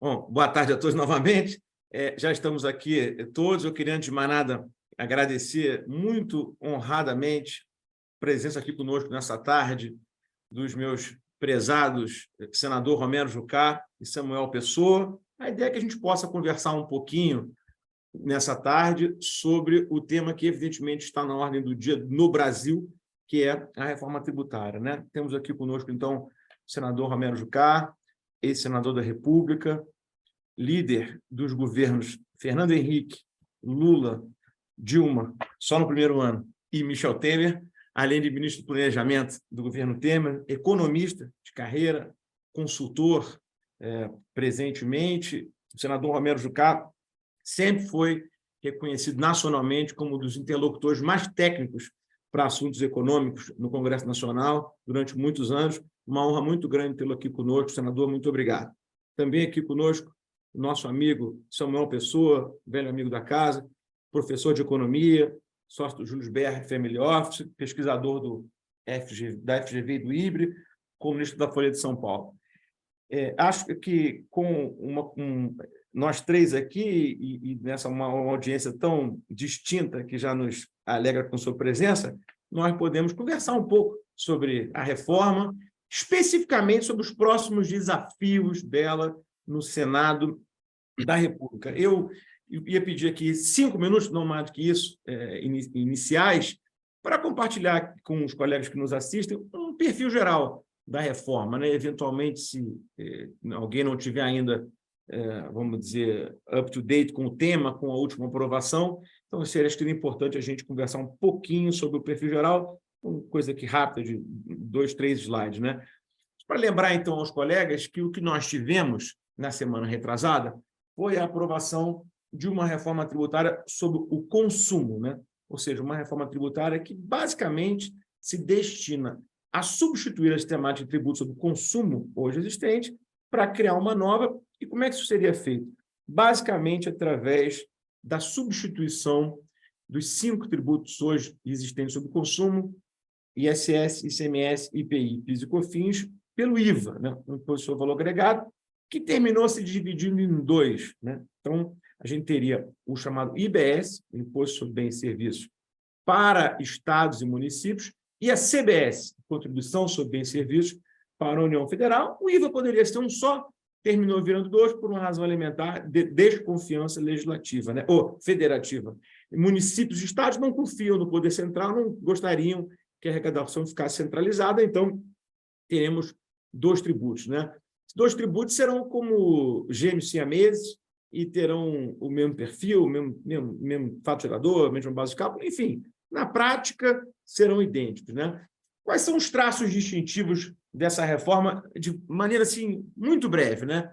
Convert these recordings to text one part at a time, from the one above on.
Bom, boa tarde a todos novamente. Já estamos aqui todos. Eu queria, antes de mais nada, agradecer muito honradamente a presença aqui conosco nessa tarde dos meus prezados senador Romero Jucá e Samuel Pessoa. A ideia é que a gente possa conversar um pouquinho nessa tarde sobre o tema que, evidentemente, está na ordem do dia no Brasil, que é a reforma tributária, né? Temos aqui conosco, então, o senador Romero Jucá, ex-senador da República, líder dos governos Fernando Henrique, Lula, Dilma, só no primeiro ano, e Michel Temer, além de ministro do Planejamento do governo Temer, economista de carreira, consultor, presentemente. O senador Romero Jucá sempre foi reconhecido nacionalmente como um dos interlocutores mais técnicos para assuntos econômicos no Congresso Nacional durante muitos anos. Uma honra muito grande tê-lo aqui conosco, senador, muito obrigado. Também aqui conosco o nosso amigo Samuel Pessoa, velho amigo da casa, professor de economia, sócio do Julius Baer Family Office, pesquisador da FGV e do IBRE, colunista da Folha de São Paulo. Acho que nós três aqui, e nessa uma audiência tão distinta que já nos alegra com sua presença, nós podemos conversar um pouco sobre a reforma, especificamente sobre os próximos desafios dela no Senado da República. Eu ia pedir aqui 5 minutos, não mais do que isso, iniciais, para compartilhar com os colegas que nos assistem um perfil geral da reforma, né? Eventualmente, se alguém não tiver ainda, vamos dizer, up to date com o tema, com a última aprovação, então seria importante a gente conversar um pouquinho sobre o perfil geral, uma coisa aqui rápida, de 2, 3 slides, né? Para lembrar, então, aos colegas que o que nós tivemos na semana retrasada foi a aprovação de uma reforma tributária sobre o consumo, né? Ou seja, uma reforma tributária que, basicamente, se destina a substituir a sistemática de tributos sobre o consumo hoje existente para criar uma nova. E como é que isso seria feito? Basicamente, através da substituição dos 5 tributos hoje existentes sobre o consumo, ISS, ICMS, IPI, PIS e COFINS, pelo IVA, né? Um imposto sobre valor agregado, que terminou se dividindo em 2, né? Então, a gente teria o chamado IBS, Imposto sobre Bens e Serviços, para estados e municípios, e a CBS, Contribuição sobre Bens e Serviços, para a União Federal. O IVA poderia ser um só, terminou virando 2 por uma razão elementar de desconfiança legislativa, né? Ou federativa. Municípios e estados não confiam no poder central, não gostariam que a arrecadação ficasse centralizada, então teremos 2 tributos, né? 2 tributos serão como gêmeos siameses e terão o mesmo perfil, o mesmo fato gerador, a mesma base de cálculo, enfim, na prática serão idênticos, né? Quais são os traços distintivos dessa reforma, de maneira assim muito breve, né?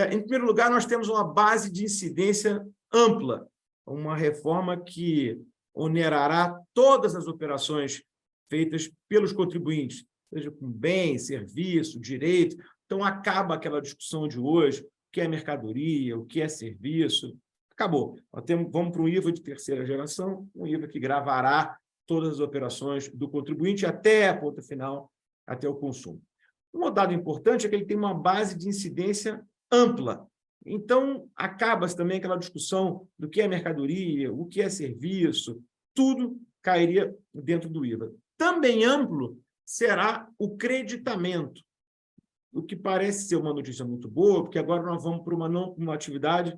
Em primeiro lugar, nós temos uma base de incidência ampla, uma reforma que onerará todas as operações feitas pelos contribuintes, seja com bem, serviço, direito. Então, acaba aquela discussão de hoje, o que é mercadoria, o que é serviço. Acabou. Vamos para um IVA de terceira geração, um IVA que gravará todas as operações do contribuinte até a ponta final, até o consumo. Um dado importante é que ele tem uma base de incidência ampla. Então, acaba-se também aquela discussão do que é mercadoria, o que é serviço, tudo cairia dentro do IVA. Também amplo será o creditamento, o que parece ser uma notícia muito boa, porque agora nós vamos para uma não cumulatividade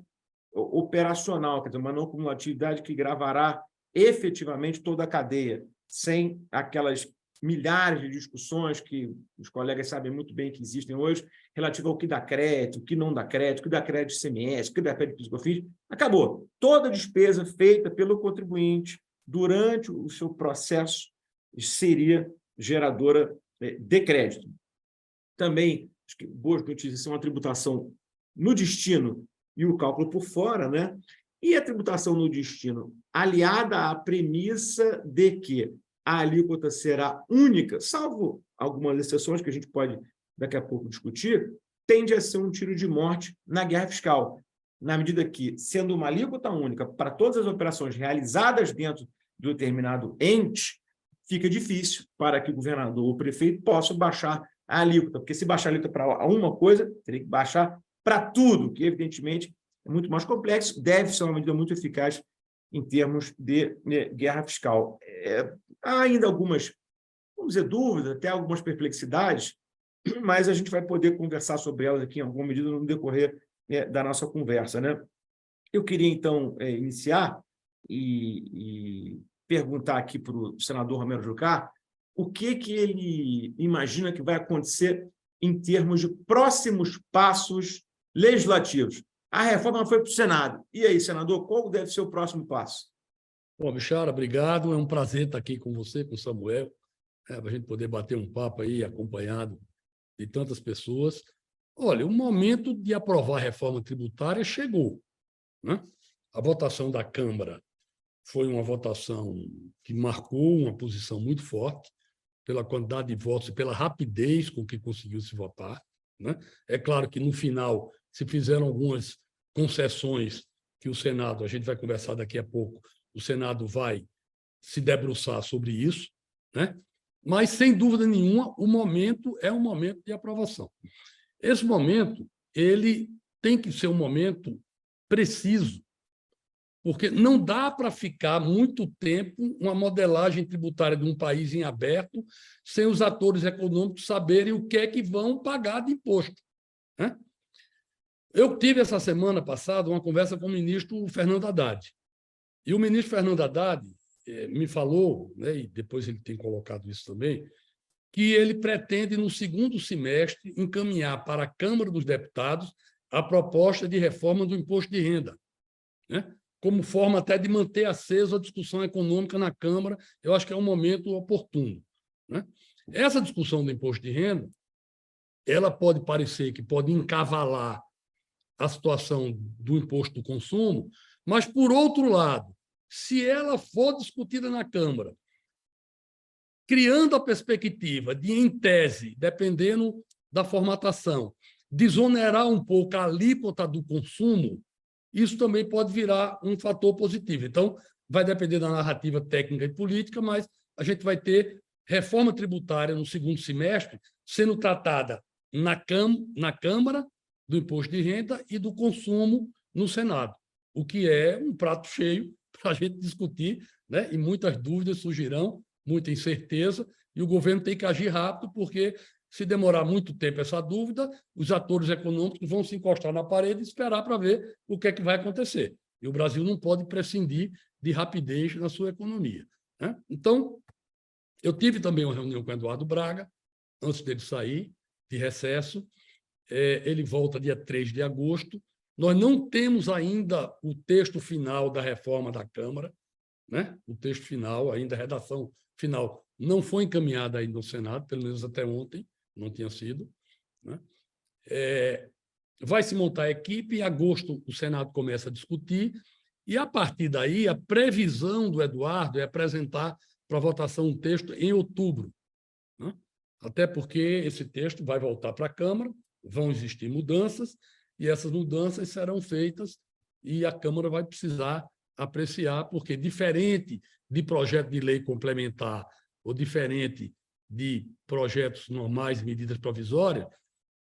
operacional, quer dizer, uma não cumulatividade que gravará efetivamente toda a cadeia, sem aquelas milhares de discussões que os colegas sabem muito bem que existem hoje, relativo ao que dá crédito, o que não dá crédito, o que dá crédito de ICMS, o que dá crédito de PIS e COFINS. Acabou. Toda despesa feita pelo contribuinte durante o seu processo seria geradora de crédito. Também, acho que boas notícias são a tributação no destino e o cálculo por fora, né? E a tributação no destino, aliada à premissa de que a alíquota será única, salvo algumas exceções que a gente pode daqui a pouco discutir, tende a ser um tiro de morte na guerra fiscal, na medida que, sendo uma alíquota única para todas as operações realizadas dentro do determinado ente, fica difícil para que o governador ou o prefeito possam baixar a alíquota, porque se baixar a alíquota para uma coisa, teria que baixar para tudo, que, evidentemente, é muito mais complexo, deve ser uma medida muito eficaz em termos de guerra fiscal. Há ainda algumas, vamos dizer, dúvidas, até algumas perplexidades, mas a gente vai poder conversar sobre elas aqui em alguma medida no decorrer da nossa conversa, né? Eu queria, então, iniciar e perguntar aqui para o senador Romero Jucá o que ele imagina que vai acontecer em termos de próximos passos legislativos. A reforma foi para o Senado. E aí, senador, qual deve ser o próximo passo? Bom, Bixara, obrigado. É um prazer estar aqui com você, com o Samuel, para a gente poder bater um papo aí, acompanhado de tantas pessoas. Olha, o momento de aprovar a reforma tributária chegou, né? A votação da Câmara foi uma votação que marcou uma posição muito forte pela quantidade de votos e pela rapidez com que conseguiu se votar, né? É claro que, no final, se fizeram algumas concessões que o Senado, a gente vai conversar daqui a pouco, o Senado vai se debruçar sobre isso, né? Mas, sem dúvida nenhuma, o momento é um momento de aprovação. Esse momento ele tem que ser um momento preciso, porque não dá para ficar muito tempo uma modelagem tributária de um país em aberto sem os atores econômicos saberem o que é que vão pagar de imposto, né? Eu tive, essa semana passada, uma conversa com o ministro Fernando Haddad. E o ministro Fernando Haddad me falou, né, e depois ele tem colocado isso também, que ele pretende, no segundo semestre, encaminhar para a Câmara dos Deputados a proposta de reforma do imposto de renda, né? Como forma até de manter acesa a discussão econômica na Câmara. Eu acho que é um momento oportuno, né? Essa discussão do imposto de renda, ela pode parecer que pode encavalar a situação do imposto do consumo, mas, por outro lado, se ela for discutida na Câmara, criando a perspectiva de, em tese, dependendo da formatação, desonerar um pouco a alíquota do consumo, isso também pode virar um fator positivo. Então, vai depender da narrativa técnica e política, mas a gente vai ter reforma tributária no segundo semestre sendo tratada na Câmara do imposto de renda e do consumo no Senado, o que é um prato cheio para a gente discutir, né? E muitas dúvidas surgirão, muita incerteza, e o governo tem que agir rápido, porque, se demorar muito tempo essa dúvida, os atores econômicos vão se encostar na parede e esperar para ver o que é que vai acontecer. E o Brasil não pode prescindir de rapidez na sua economia, né? Então, eu tive também uma reunião com o Eduardo Braga, antes dele sair de recesso. Ele volta dia 3 de agosto. Nós não temos ainda o texto final da reforma da Câmara, né? O texto final, ainda a redação final, não foi encaminhada ainda no Senado, pelo menos até ontem, não tinha sido, né? Vai se montar a equipe, em agosto o Senado começa a discutir, e, a partir daí, a previsão do Eduardo é apresentar para votação um texto em outubro, né? Até porque esse texto vai voltar para a Câmara, vão existir mudanças, e essas mudanças serão feitas e a Câmara vai precisar apreciar, porque, diferente de projeto de lei complementar ou diferente de projetos normais, medidas provisórias,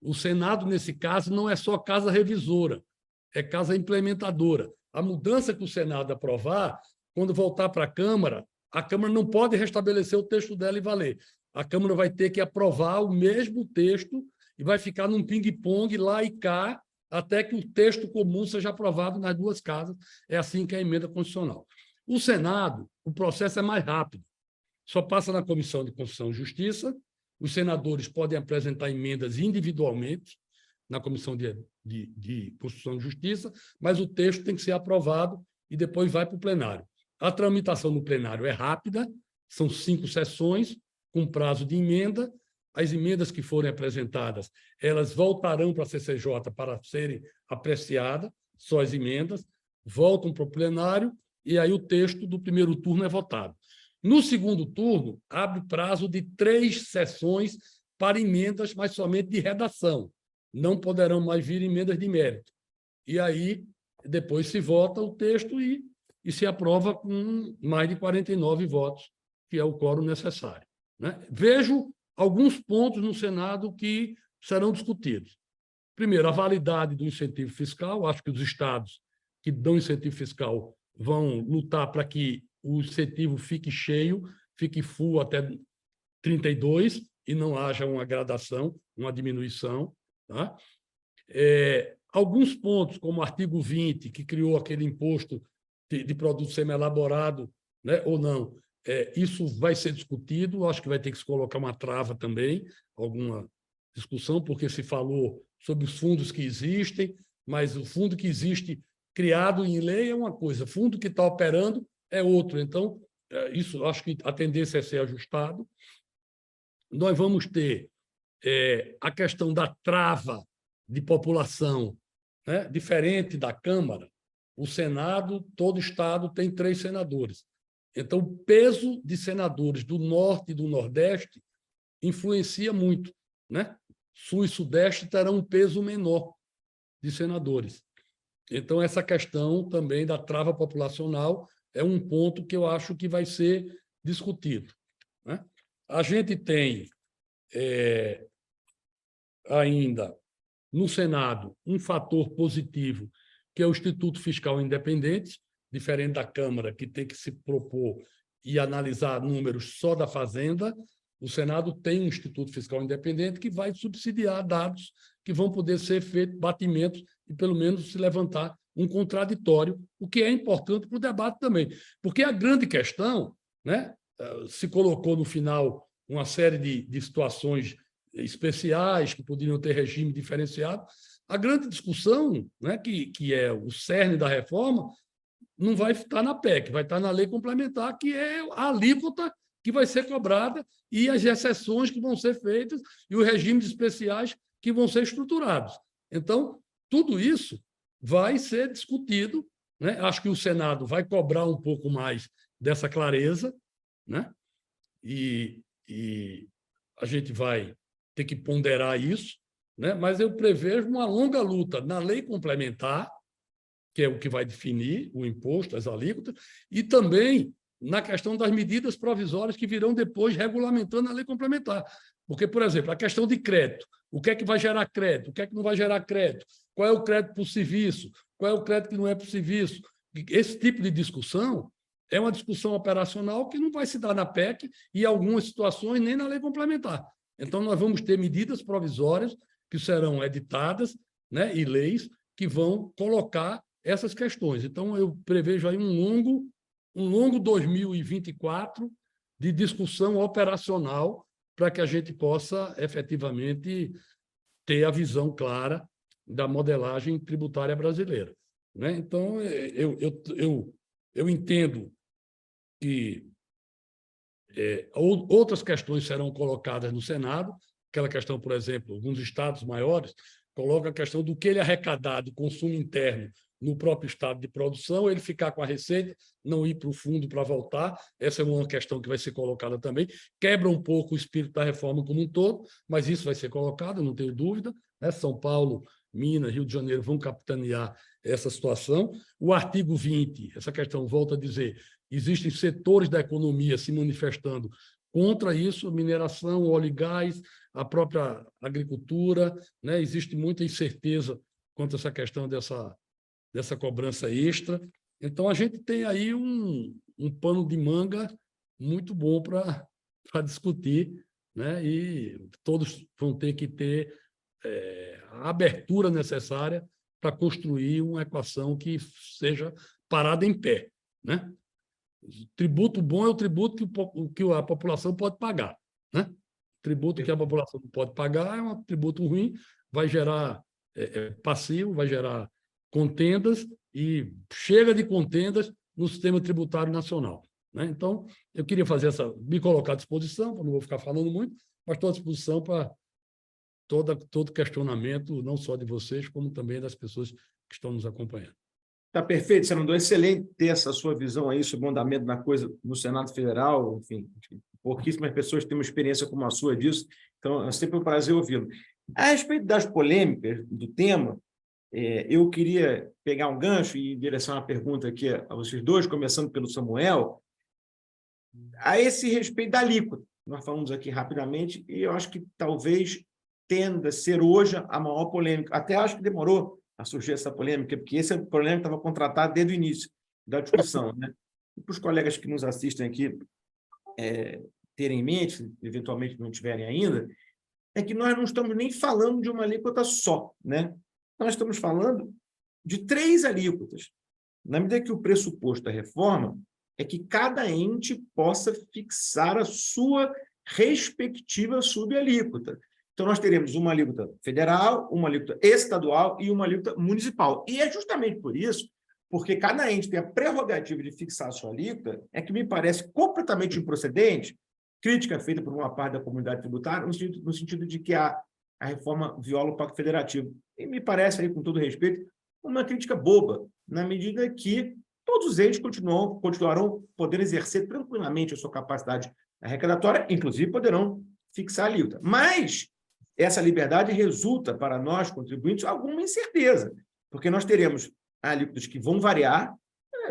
o Senado, nesse caso, não é só casa revisora, é casa implementadora. A mudança que o Senado aprovar, quando voltar para a Câmara não pode restabelecer o texto dela e valer. A Câmara vai ter que aprovar o mesmo texto e vai ficar num ping-pong lá e cá, até que o texto comum seja aprovado nas duas casas. É assim que é a emenda constitucional. O Senado, o processo é mais rápido. Só passa na Comissão de Constituição e Justiça. Os senadores podem apresentar emendas individualmente na Comissão de Constituição e Justiça, mas o texto tem que ser aprovado e depois vai para o plenário. A tramitação no plenário é rápida, são 5 sessões, com prazo de emenda. As emendas que forem apresentadas, elas voltarão para a CCJ para serem apreciadas, só as emendas, voltam para o plenário, e aí o texto do primeiro turno é votado. No segundo turno, abre prazo de 3 sessões para emendas, mas somente de redação. Não poderão mais vir emendas de mérito. E aí, depois se vota o texto e se aprova com mais de 49 votos, que é o quórum necessário, né? Vejo alguns pontos no Senado que serão discutidos. primeiro, a validade do incentivo fiscal. Acho que os estados que dão incentivo fiscal vão lutar para que o incentivo fique cheio, fique full até 32 e não haja uma gradação, uma diminuição. Tá? Alguns pontos, como o artigo 20, que criou aquele imposto de produto semi-elaborado, né, ou não, isso vai ser discutido. Acho que vai ter que se colocar uma trava também, alguma discussão, porque se falou sobre os fundos que existem, mas o fundo que existe criado em lei é uma coisa, fundo que está operando é outro. Então, isso acho que a tendência é ser ajustado. Nós vamos ter a questão da trava de população, né? Diferente da Câmara, o Senado, todo estado tem 3 senadores. Então, o peso de senadores do Norte e do Nordeste influencia muito, né? Sul e Sudeste terão um peso menor de senadores. Então, essa questão também da trava populacional é um ponto que eu acho que vai ser discutido, né? A gente tem ainda, no Senado, um fator positivo, que é o Instituto Fiscal Independente, diferente da Câmara, que tem que se propor e analisar números só da Fazenda. O Senado tem um Instituto Fiscal Independente que vai subsidiar dados que vão poder ser feitos batimentos e, pelo menos, se levantar um contraditório, o que é importante para o debate também. Porque a grande questão, né, se colocou no final uma série de situações especiais que poderiam ter regime diferenciado. A grande discussão, né, que é o cerne da reforma, não vai estar na PEC, vai estar na lei complementar, que é a alíquota que vai ser cobrada e as exceções que vão ser feitas e os regimes especiais que vão ser estruturados. Então, tudo isso vai ser discutido, né? Acho que o Senado vai cobrar um pouco mais dessa clareza, né? E a gente vai ter que ponderar isso, né? Mas eu prevejo uma longa luta na lei complementar, que é o que vai definir o imposto, as alíquotas, e também na questão das medidas provisórias que virão depois regulamentando a lei complementar. Porque, por exemplo, a questão de crédito, o que é que vai gerar crédito, o que é que não vai gerar crédito, qual é o crédito por serviço, qual é o crédito que não é por serviço. Esse tipo de discussão é uma discussão operacional que não vai se dar na PEC e, em algumas situações, nem na lei complementar. Então, nós vamos ter medidas provisórias que serão editadas, né, e leis que vão colocar essas questões. Então, eu prevejo aí um longo 2024 de discussão operacional para que a gente possa, efetivamente, ter a visão clara da modelagem tributária brasileira, né? Então, eu entendo que outras questões serão colocadas no Senado, aquela questão, por exemplo, alguns estados maiores colocam a questão do que ele arrecadar de consumo interno no próprio estado de produção, ele ficar com a receita, não ir para o fundo para voltar. Essa é uma questão que vai ser colocada também. Quebra um pouco o espírito da reforma como um todo, mas isso vai ser colocado, não tenho dúvida, né? São Paulo, Minas, Rio de Janeiro vão capitanear essa situação. O artigo 20, essa questão, volta a dizer, existem setores da economia se manifestando contra isso, mineração, óleo e gás, a própria agricultura, né? Existe muita incerteza quanto a essa questão dessa cobrança extra. Então, a gente tem aí um pano de manga muito bom para discutir, né? E todos vão ter que ter a abertura necessária para construir uma equação que seja parada em pé, né? Tributo bom é o tributo que a população pode pagar, né? Tributo que a população não pode pagar é um tributo ruim, vai gerar passivo, vai gerar contendas e chega de contendas no sistema tributário nacional, né? Então, eu queria me colocar à disposição, não vou ficar falando muito, mas estou à disposição para todo questionamento, não só de vocês, como também das pessoas que estão nos acompanhando. Está perfeito, senador. Excelente ter essa sua visão aí sobre o andamento da coisa no Senado Federal. Enfim, pouquíssimas pessoas têm uma experiência como a sua disso, então é sempre um prazer ouvi-lo. A respeito das polêmicas do tema, eu queria pegar um gancho e direcionar uma pergunta aqui a vocês dois, começando pelo Samuel, a esse respeito da alíquota. Nós falamos aqui rapidamente e eu acho que talvez tenda a ser hoje a maior polêmica. Até acho que demorou a surgir essa polêmica, porque esse problema estava contratado desde o início da discussão, né? E para os colegas que nos assistem aqui terem em mente, eventualmente não tiverem ainda, é que nós não estamos nem falando de uma alíquota só, né? Nós estamos falando de 3 alíquotas. Na medida que o pressuposto da reforma é que cada ente possa fixar a sua respectiva subalíquota. Então, nós teremos uma alíquota federal, uma alíquota estadual e uma alíquota municipal. E é justamente por isso, porque cada ente tem a prerrogativa de fixar a sua alíquota, é que me parece completamente improcedente, crítica feita por uma parte da comunidade tributária, no sentido de que a reforma viola o Pacto Federativo. E me parece, aí, com todo respeito, uma crítica boba, na medida que todos os entes continuarão podendo exercer tranquilamente a sua capacidade arrecadatória, inclusive poderão fixar a alíquota. Mas essa liberdade resulta para nós, contribuintes, alguma incerteza, porque nós teremos alíquotas que vão variar,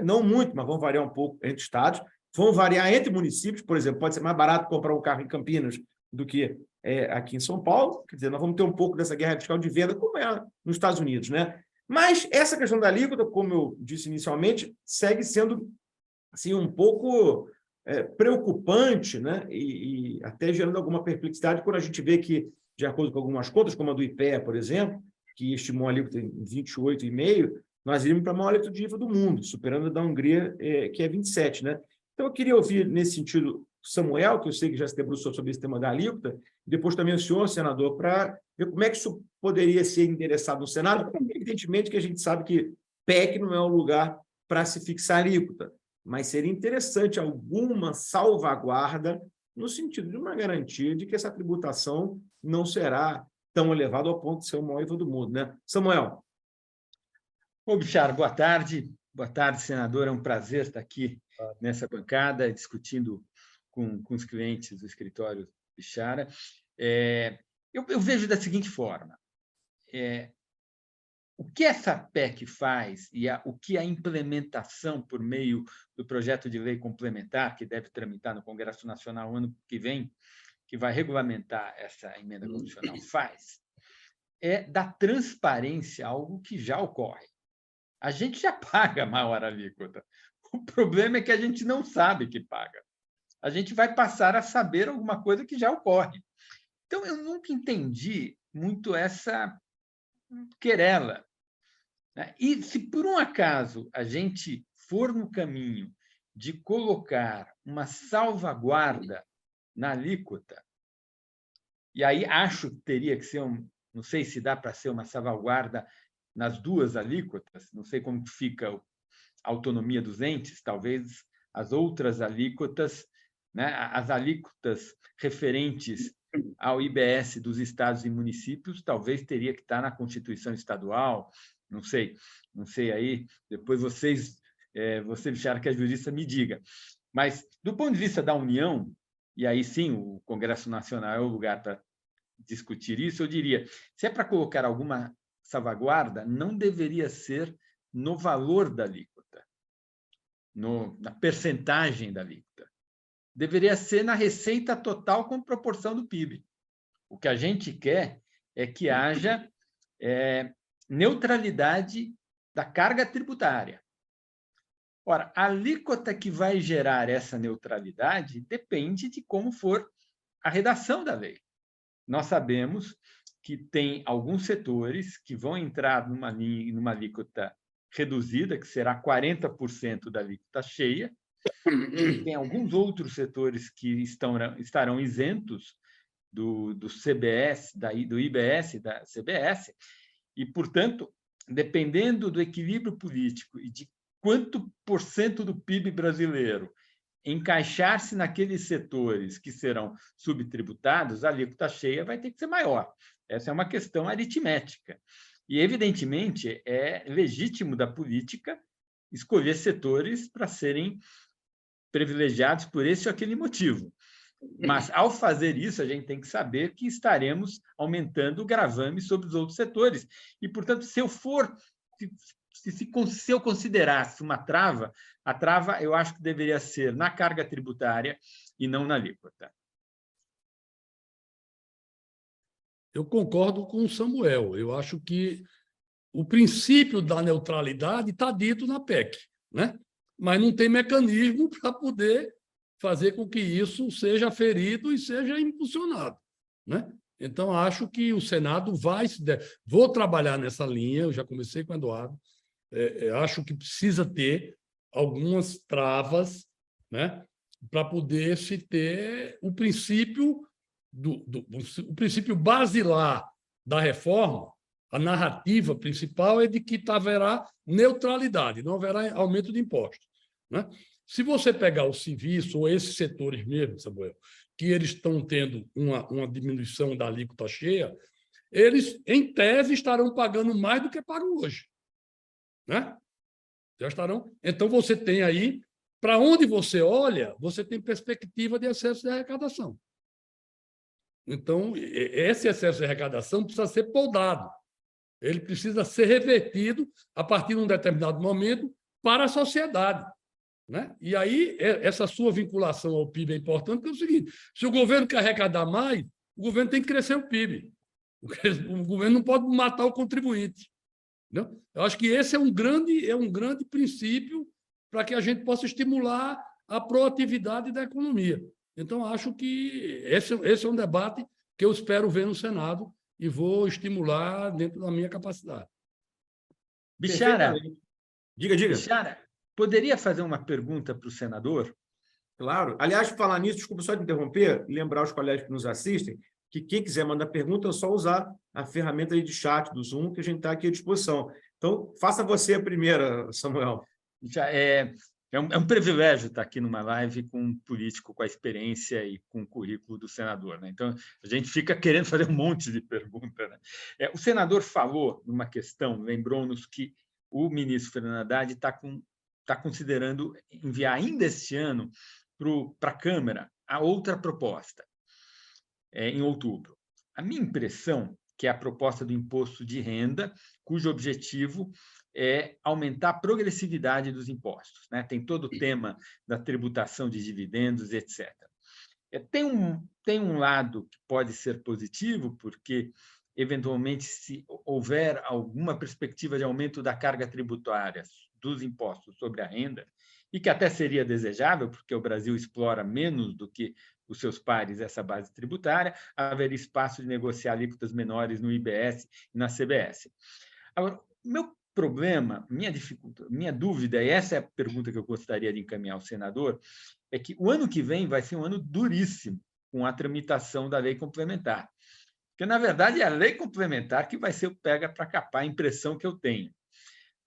não muito, mas vão variar um pouco entre estados, vão variar entre municípios, por exemplo, pode ser mais barato comprar um carro em Campinas do que aqui em São Paulo, quer dizer, nós vamos ter um pouco dessa guerra fiscal de venda, como é nos Estados Unidos, né? Mas essa questão da alíquota, como eu disse inicialmente, segue sendo assim, um pouco preocupante, né? E até gerando alguma perplexidade quando a gente vê que, de acordo com algumas contas, como a do IPEA, por exemplo, que estimou a alíquota em 28,5%, nós iremos para a maior alíquota de IVA do mundo, superando a da Hungria, que é 27%, né? Então, eu queria ouvir, nesse sentido, Samuel, que eu sei que já se debruçou sobre esse tema da alíquota, depois também o senhor, senador, para ver como é que isso poderia ser endereçado no Senado. Evidentemente que a gente sabe que PEC não é o lugar para se fixar alíquota, mas seria interessante alguma salvaguarda no sentido de uma garantia de que essa tributação não será tão elevada ao ponto de ser o maior IVA do mundo, né? Samuel. Ô, Bichara, boa tarde. Boa tarde, senador. É um prazer estar aqui nessa bancada, discutindo com os clientes do escritório Bichara. Eu vejo da seguinte forma: o que essa PEC faz e o que a implementação por meio do projeto de lei complementar, que deve tramitar no Congresso Nacional ano que vem, que vai regulamentar essa emenda constitucional, faz, é dar transparência a algo que já ocorre. A gente já paga a maior alíquota. O problema é que a gente não sabe que paga. A gente vai passar a saber alguma coisa que já ocorre. Então, eu nunca entendi muito essa querela. E se, por um acaso, a gente for no caminho de colocar uma salvaguarda na alíquota, e aí acho que teria que ser não sei se dá para ser uma salvaguarda nas 2 alíquotas, não sei como fica a autonomia dos entes, talvez as outras alíquotas, né, as alíquotas referentes ao IBS dos estados e municípios, talvez teria que estar na Constituição Estadual, não sei aí, depois você, Bichara, que é jurista, me diga. Mas, do ponto de vista da União, e aí sim o Congresso Nacional é o lugar para discutir isso, eu diria, se é para colocar alguma salvaguarda, não deveria ser no valor da alíquota, na percentagem da alíquota. Deveria ser na receita total com proporção do PIB. O que a gente quer é que haja neutralidade da carga tributária. Ora, a alíquota que vai gerar essa neutralidade depende de como for a redação da lei. Nós sabemos que tem alguns setores que vão entrar numa alíquota reduzida, que será 40% da alíquota cheia, tem alguns outros setores que estarão isentos do CBS, do IBS, da CBS, e, portanto, dependendo do equilíbrio político e de quanto por cento do PIB brasileiro encaixar-se naqueles setores que serão subtributados, a alíquota cheia vai ter que ser maior. Essa é uma questão aritmética. E, evidentemente, é legítimo da política escolher setores para serem privilegiados por esse ou aquele motivo. Mas, ao fazer isso, a gente tem que saber que estaremos aumentando o gravame sobre os outros setores. E, portanto, se eu considerasse uma trava, a trava eu acho que deveria ser na carga tributária e não na alíquota. eu concordo com o Samuel. Eu acho que o princípio da neutralidade está dito na PEC, né? Mas não tem mecanismo para poder fazer com que isso seja aferido e seja impulsionado, né? Então, acho que o Senado vai... Vou trabalhar nessa linha, eu já comecei com o Eduardo, acho que precisa ter algumas travas, né, para poder se ter o princípio, o princípio basilar da reforma. A narrativa principal é de que haverá neutralidade, não haverá aumento de impostos, né? Se você pegar o serviço ou esses setores mesmo, Samuel, que eles estão tendo uma diminuição da alíquota cheia, eles, em tese, estarão pagando mais do que pagam hoje, né? Já estarão. Então, você tem aí, para onde você olha, você tem perspectiva de excesso de arrecadação. Então, esse excesso de arrecadação precisa ser podado. Ele precisa ser revertido a partir de um determinado momento para a sociedade, né? E aí, essa sua vinculação ao PIB é importante, porque é o seguinte: se o governo quer arrecadar mais, o governo tem que crescer o PIB. O governo não pode matar o contribuinte. Entendeu? Eu acho que esse é um grande princípio para que a gente possa estimular a proatividade da economia. Então, acho que esse é um debate que eu espero ver no Senado e vou estimular dentro da minha capacidade. Bichara, diga. Bichara, poderia fazer uma pergunta para o senador? Claro. Aliás, falar nisso, desculpa só te interromper, lembrar os colegas que nos assistem que quem quiser mandar pergunta é só usar a ferramenta de chat do Zoom, que a gente está aqui à disposição. Então, faça você a primeira, Samuel. É um privilégio estar aqui numa live com um político com a experiência e com o currículo do senador, né? Então, a gente fica querendo fazer um monte de perguntas, né? O senador falou numa questão, lembrou-nos que o ministro Fernando Haddad está considerando enviar ainda este ano para a Câmara a outra proposta, em outubro. A minha impressão que é a proposta do imposto de renda, cujo objetivo é aumentar a progressividade dos impostos, né? Tem todo o tema da tributação de dividendos, etc. Tem um lado que pode ser positivo, porque, eventualmente, se houver alguma perspectiva de aumento da carga tributária dos impostos sobre a renda, e que até seria desejável, porque o Brasil explora menos do que os seus pares essa base tributária, haveria espaço de negociar alíquotas menores no IBS e na CBS. Agora, meu problema, minha dúvida, e essa é a pergunta que eu gostaria de encaminhar ao senador, é que o ano que vem vai ser um ano duríssimo com a tramitação da lei complementar. Porque, na verdade, é a lei complementar que vai ser o pega para capar, a impressão que eu tenho.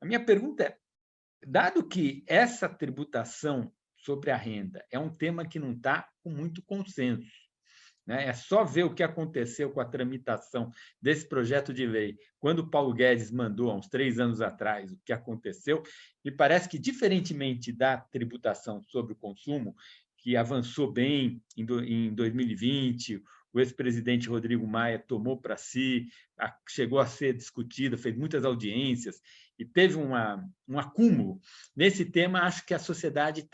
A minha pergunta é, dado que essa tributação sobre a renda é um tema que não está com muito consenso, né? É só ver o que aconteceu com a tramitação desse projeto de lei, quando o Paulo Guedes mandou, há uns 3 anos atrás, o que aconteceu, e parece que, diferentemente da tributação sobre o consumo, que avançou bem em 2020, o ex-presidente Rodrigo Maia tomou para si, chegou a ser discutida, fez muitas audiências, e teve um acúmulo. Nesse tema, acho que a sociedade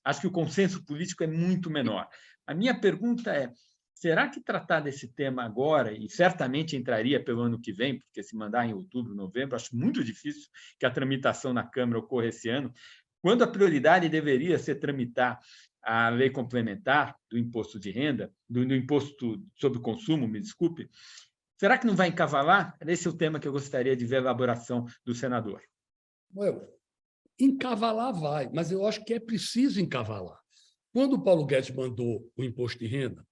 acho que o consenso político é muito menor. A minha pergunta é, será que tratar desse tema agora, e certamente entraria pelo ano que vem, porque se mandar em outubro, novembro, acho muito difícil que a tramitação na Câmara ocorra esse ano, quando a prioridade deveria ser tramitar a lei complementar do imposto de renda, do imposto sobre o consumo, me desculpe, será que não vai encavalar? Esse é o tema que eu gostaria de ver a elaboração do senador. Encavalar vai, mas eu acho que é preciso encavalar. Quando o Paulo Guedes mandou o imposto de renda,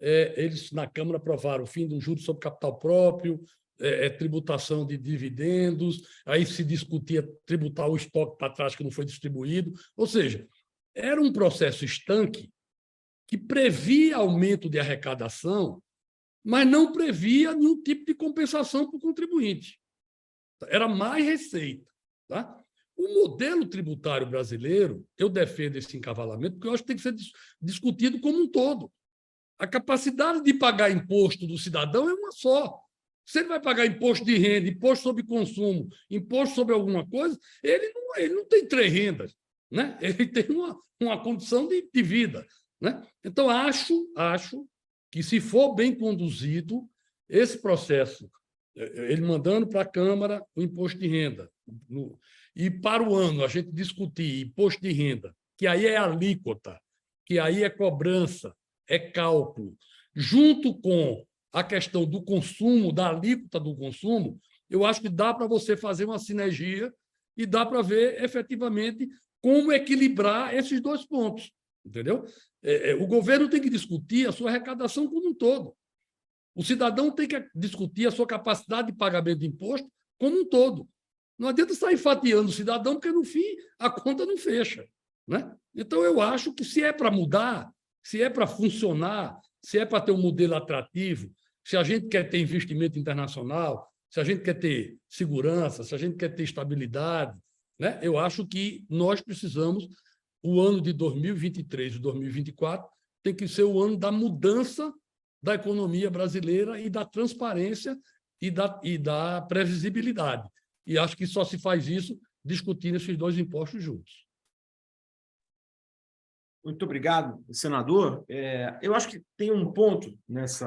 eles na Câmara aprovaram o fim do juro sobre capital próprio, tributação de dividendos, aí se discutia tributar o estoque para trás que não foi distribuído. Ou seja, era um processo estanque que previa aumento de arrecadação, mas não previa nenhum tipo de compensação para o contribuinte. Era mais receita. Tá? O modelo tributário brasileiro, eu defendo esse encavalamento, porque eu acho que tem que ser discutido como um todo. A capacidade de pagar imposto do cidadão é uma só. Se ele vai pagar imposto de renda, imposto sobre consumo, imposto sobre alguma coisa, ele não tem 3 rendas, né? Ele tem uma condição de vida, né? Então, acho que, se for bem conduzido, esse processo, ele mandando para a Câmara o imposto de renda, e para o ano a gente discutir imposto de renda, que aí é alíquota, que aí é cobrança, é cálculo, junto com a questão do consumo, da alíquota do consumo, eu acho que dá para você fazer uma sinergia e dá para ver efetivamente como equilibrar esses dois pontos, entendeu? O governo tem que discutir a sua arrecadação como um todo. O cidadão tem que discutir a sua capacidade de pagamento de imposto como um todo. Não adianta sair fatiando o cidadão, porque, no fim, a conta não fecha, né? Então, eu acho que, se é para mudar, se é para funcionar, se é para ter um modelo atrativo, se a gente quer ter investimento internacional, se a gente quer ter segurança, se a gente quer ter estabilidade, né? Eu acho que nós precisamos, o ano de 2023 e 2024 tem que ser o ano da mudança da economia brasileira e da transparência e da previsibilidade. E acho que só se faz isso discutindo esses dois impostos juntos. Muito obrigado, senador. Eu acho que tem um ponto nesse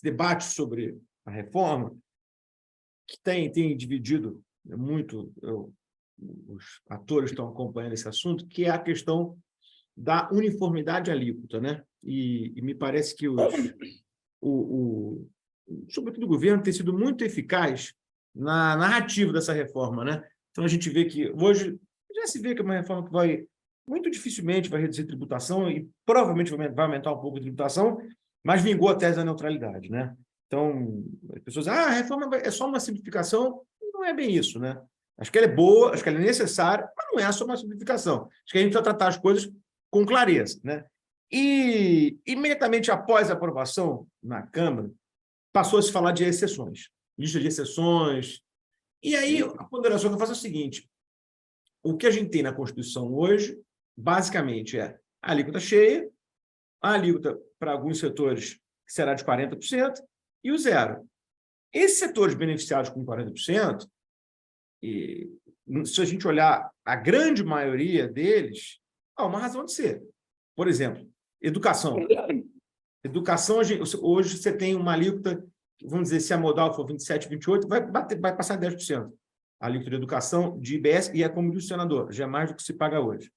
debate sobre a reforma que tem dividido muito, os atores estão acompanhando esse assunto, que é a questão da uniformidade alíquota, né? E me parece que sobretudo o governo tem sido muito eficaz na narrativa dessa reforma, né? Então, a gente vê que hoje já se vê que é uma reforma que muito dificilmente vai reduzir tributação e provavelmente vai aumentar um pouco a tributação, mas vingou a tese da neutralidade, né? Então, as pessoas dizem, a reforma é só uma simplificação. Não é bem isso, né? Acho que ela é boa, acho que ela é necessária, mas não é só uma simplificação. Acho que a gente precisa tratar as coisas com clareza, né? E, imediatamente após a aprovação na Câmara, passou a se falar de exceções, lista de exceções. E aí, a ponderação que eu faço é o seguinte: o que a gente tem na Constituição hoje, basicamente, é a alíquota cheia, a alíquota para alguns setores que será de 40%, e o zero. Esses setores beneficiados com 40%, e se a gente olhar a grande maioria deles, há uma razão de ser. Por exemplo, educação. Educação, hoje você tem uma alíquota, vamos dizer, se a modal for 27, 28, vai passar 10%. A alíquota de educação, de IBS, e é como diz o senador, já é mais do que se paga hoje.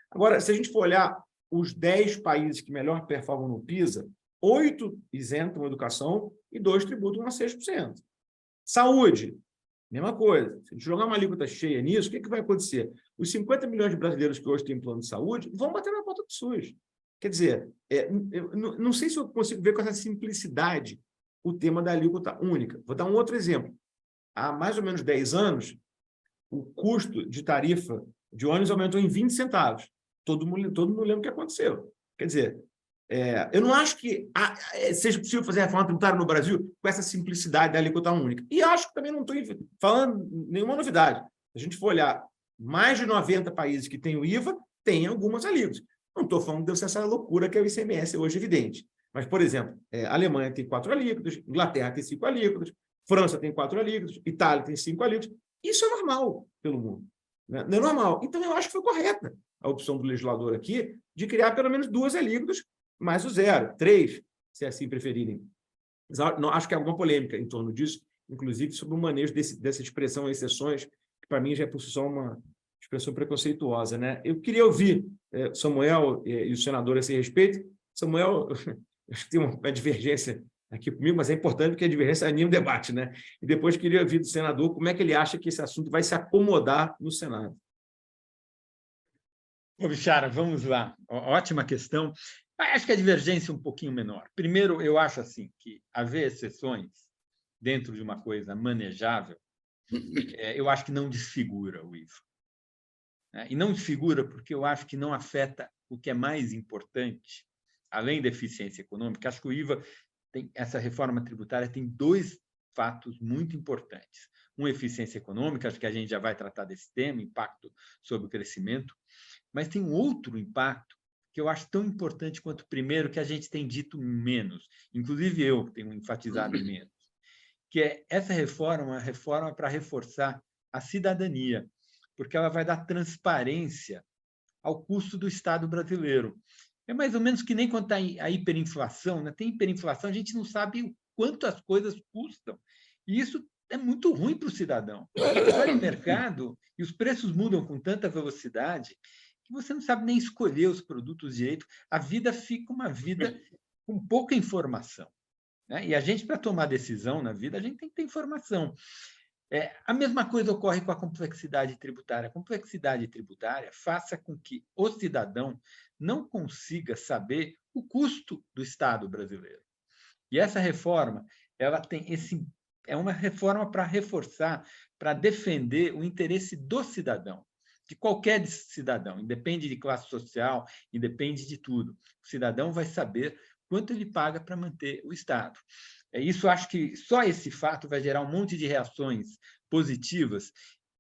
Agora, se a gente for olhar os 10 países que melhor performam no PISA, 8 isentam a educação e 2 tributam a 6%. Saúde, mesma coisa. Se a gente jogar uma alíquota cheia nisso, o que vai acontecer? Os 50 milhões de brasileiros que hoje têm plano de saúde vão bater na porta do SUS. Quer dizer, eu não sei se eu consigo ver com essa simplicidade o tema da alíquota única. Vou dar um outro exemplo. Há mais ou menos 10 anos, o custo de tarifa de ônibus aumentou em 20 centavos. Todo mundo lembra o que aconteceu. Quer dizer, eu não acho que seja possível fazer reforma tributária no Brasil com essa simplicidade da alíquota única. E acho que também não estou falando nenhuma novidade. Se a gente for olhar, mais de 90 países que têm o IVA têm algumas alíquotas. Não estou falando de essa loucura que é o ICMS hoje, evidente. Mas, por exemplo, a Alemanha tem 4 alíquotas, Inglaterra tem 5 alíquotas, França tem 4 alíquotas, Itália tem 5 alíquotas. Isso é normal pelo mundo. Né? Não é normal. Então, eu acho que foi correta a opção do legislador aqui de criar pelo menos 2 alíquotas, mais o 0, 3, se assim preferirem. Não, acho que há alguma polêmica em torno disso, inclusive sobre o manejo dessa expressão exceções, que para mim já é por si só uma expressão preconceituosa, né? Eu queria ouvir Samuel e o senador a esse respeito. Samuel, acho que tem uma divergência aqui comigo, mas é importante porque a divergência anima o debate, né? E depois queria ouvir do senador como é que ele acha que esse assunto vai se acomodar no Senado. Ô, Bichara, vamos lá. Ótima questão. Acho que a divergência é um pouquinho menor. Primeiro, eu acho assim que haver exceções dentro de uma coisa manejável, eu acho que não desfigura o IVA. E não desfigura porque eu acho que não afeta o que é mais importante, além da eficiência econômica. Acho que o IVA, essa reforma tributária tem 2 fatos muito importantes. Uma, eficiência econômica, acho que a gente já vai tratar desse tema, impacto sobre o crescimento, mas tem um outro impacto que eu acho tão importante quanto o primeiro, que a gente tem dito menos, inclusive eu tenho enfatizado menos, que é essa reforma, uma reforma para reforçar a cidadania, porque ela vai dar transparência ao custo do Estado brasileiro. É mais ou menos que nem quando está a hiperinflação, né? Tem hiperinflação, a gente não sabe quanto as coisas custam. E isso é muito ruim para o cidadão. Olha o mercado e os preços mudam com tanta velocidade que você não sabe nem escolher os produtos direito. A vida fica uma vida com pouca informação, né? E a gente, para tomar decisão na vida, a gente tem que ter informação. A mesma coisa ocorre com a complexidade tributária. A complexidade tributária faça com que o cidadão não consiga saber o custo do Estado brasileiro. E essa reforma, ela tem é uma reforma para reforçar, para defender o interesse do cidadão, de qualquer cidadão, independe de classe social, independe de tudo. O cidadão vai saber quanto ele paga para manter o Estado. Isso, acho que só esse fato vai gerar um monte de reações positivas,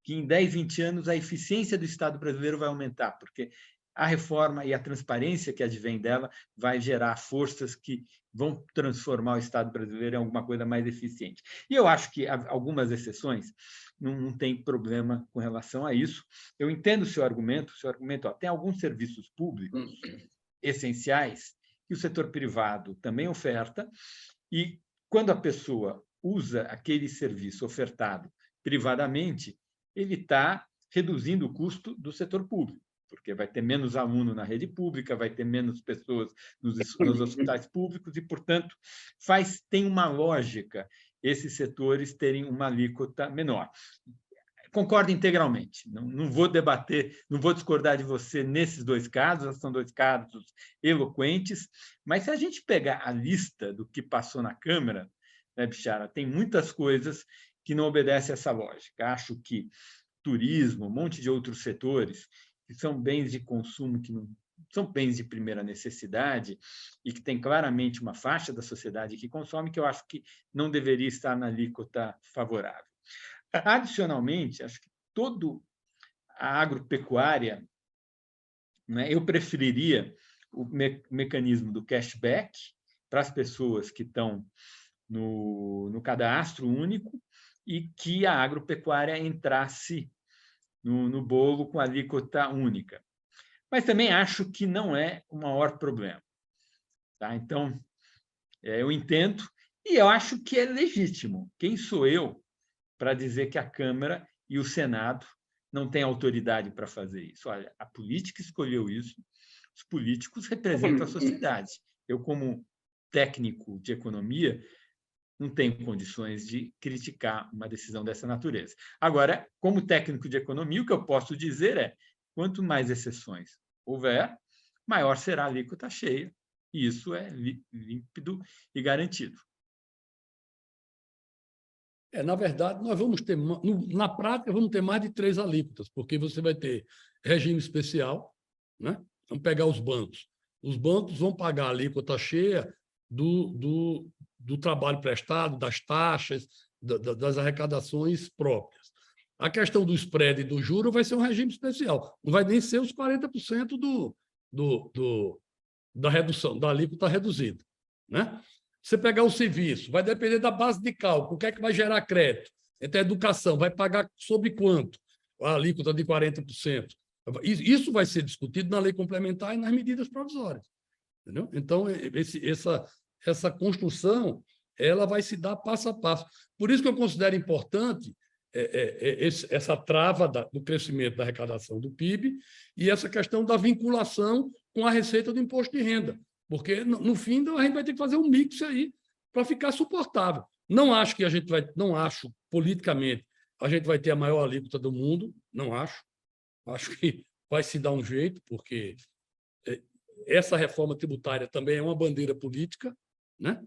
que em 10, 20 anos a eficiência do Estado brasileiro vai aumentar, porque a reforma e a transparência que advém dela vai gerar forças que vão transformar o Estado brasileiro em alguma coisa mais eficiente. E eu acho que algumas exceções não tem problema com relação a isso. Eu entendo o seu argumento, tem alguns serviços públicos essenciais que o setor privado também oferta, e quando a pessoa usa aquele serviço ofertado privadamente, ele está reduzindo o custo do setor público, porque vai ter menos aluno na rede pública, vai ter menos pessoas nos hospitais públicos e, portanto, tem uma lógica esses setores terem uma alíquota menor. Concordo integralmente, não vou debater, não vou discordar de você nesses dois casos, são dois casos eloquentes, mas se a gente pegar a lista do que passou na Câmara, né, Bixara, tem muitas coisas que não obedecem a essa lógica. Acho que turismo, um monte de outros setores, que são bens de consumo, que não são bens de primeira necessidade e que tem claramente uma faixa da sociedade que consome, que eu acho que não deveria estar na alíquota favorável. Adicionalmente, acho que toda a agropecuária, né, eu preferiria o mecanismo do cashback para as pessoas que estão no cadastro único e que a agropecuária entrasse no bolo com alíquota única. Mas também acho que não é o maior problema. Tá? Então, eu entendo e eu acho que é legítimo. Quem sou eu para dizer que a Câmara e o Senado não têm autoridade para fazer isso? Olha, a política escolheu isso, os políticos representam a sociedade. Eu, como técnico de economia, não tenho condições de criticar uma decisão dessa natureza. Agora, como técnico de economia, o que eu posso dizer é: quanto mais exceções houver, maior será a alíquota cheia, e isso é límpido e garantido. Na verdade, nós vamos ter, na prática, vamos ter mais de 3 alíquotas, porque você vai ter regime especial, né? Vamos pegar os bancos. Os bancos vão pagar a alíquota cheia do trabalho prestado, das taxas, das arrecadações próprias. A questão do spread e do juro vai ser um regime especial. Não vai nem ser os 40% da redução, da alíquota reduzida, né? Você pegar o serviço, vai depender da base de cálculo, o que é que vai gerar crédito. Então, a educação vai pagar sobre quanto? A alíquota de 40%. Isso vai ser discutido na lei complementar e nas medidas provisórias. Entendeu? Então, essa construção ela vai se dar passo a passo. Por isso que eu considero importante essa trava do crescimento da arrecadação do PIB e essa questão da vinculação com a receita do imposto de renda. Porque, no fim, a gente vai ter que fazer um mix aí para ficar suportável. Não acho que politicamente, a gente vai ter a maior alíquota do mundo, não acho. Acho que vai se dar um jeito, porque essa reforma tributária também é uma bandeira política, né?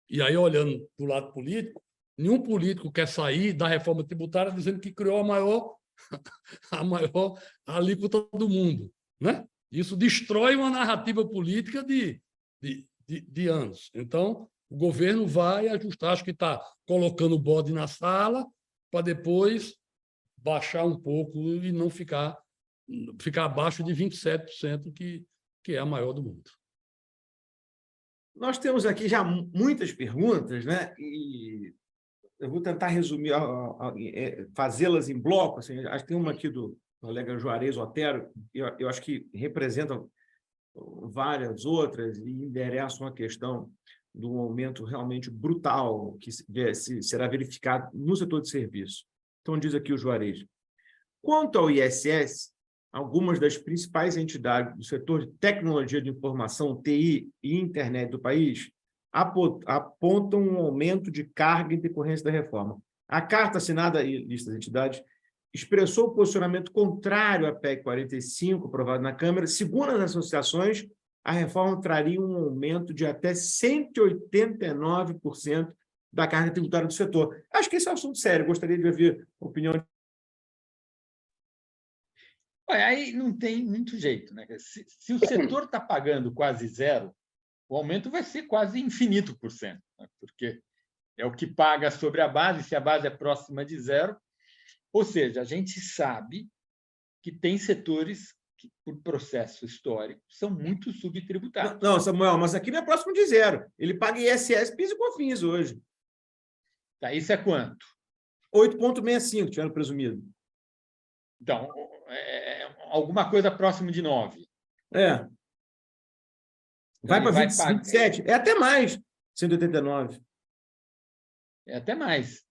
E aí, olhando do lado político, nenhum político quer sair da reforma tributária dizendo que criou a maior alíquota do mundo, né? Isso destrói uma narrativa política de anos. Então, o governo vai ajustar, acho que está colocando o bode na sala para depois baixar um pouco e não ficar abaixo de 27%, que é a maior do mundo. Nós temos aqui já muitas perguntas, né? E eu vou tentar resumir, fazê-las em bloco. Assim, acho que tem uma aqui do colega Juarez Otero, eu acho que representa várias outras e endereçam a questão de um aumento realmente brutal que será verificado no setor de serviço. Então, diz aqui o Juarez. Quanto ao ISS, algumas das principais entidades do setor de tecnologia de informação, TI e internet do país apontam um aumento de carga em decorrência da reforma. A carta assinada e lista das entidades expressou o posicionamento contrário à PEC 45, aprovada na Câmara. Segundo as associações, a reforma traria um aumento de até 189% da carga tributária do setor. Acho que esse é um assunto sério, gostaria de ouvir a opinião. Olha, aí não tem muito jeito, né? Se o setor está pagando quase zero, o aumento vai ser quase infinito por cento, né? Porque é o que paga sobre a base, se a base é próxima de zero. Ou seja, a gente sabe que tem setores que, por processo histórico, são muito subtributados. Não, Samuel, mas aqui não é próximo de zero. Ele paga ISS, PIS e COFINS hoje. Tá, isso é quanto? 8,65, tiveram presumido. Então, alguma coisa próximo de 9. É. Vai para 27, é até mais, 189. É até mais.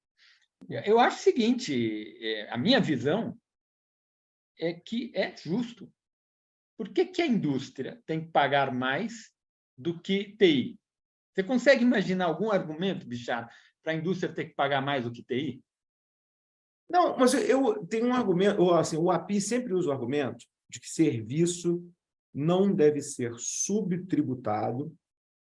Eu acho o seguinte, a minha visão é que é justo. Por que a indústria tem que pagar mais do que TI? Você consegue imaginar algum argumento, Bichara, para a indústria ter que pagar mais do que TI? Não, mas eu tenho um argumento, assim, o API sempre usa o argumento de que serviço não deve ser subtributado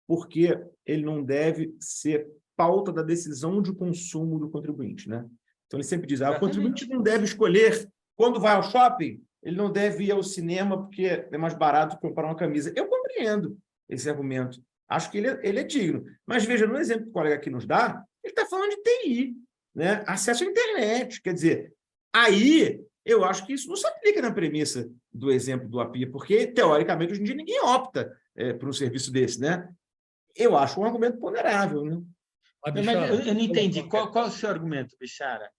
porque ele não deve ser pauta da decisão de consumo do contribuinte, né? Então, ele sempre diz, o contribuinte não deve escolher quando vai ao shopping, ele não deve ir ao cinema porque é mais barato comprar uma camisa. Eu compreendo esse argumento. Acho que ele é digno. Mas, veja, no exemplo que o colega aqui nos dá, ele está falando de TI, né? Acesso à internet. Quer dizer, aí eu acho que isso não se aplica na premissa do exemplo do API, porque, teoricamente, hoje em dia ninguém opta por um serviço desse, né? Eu acho um argumento ponderável, né? Mas eu não entendi. Qual é o seu argumento, Bichara?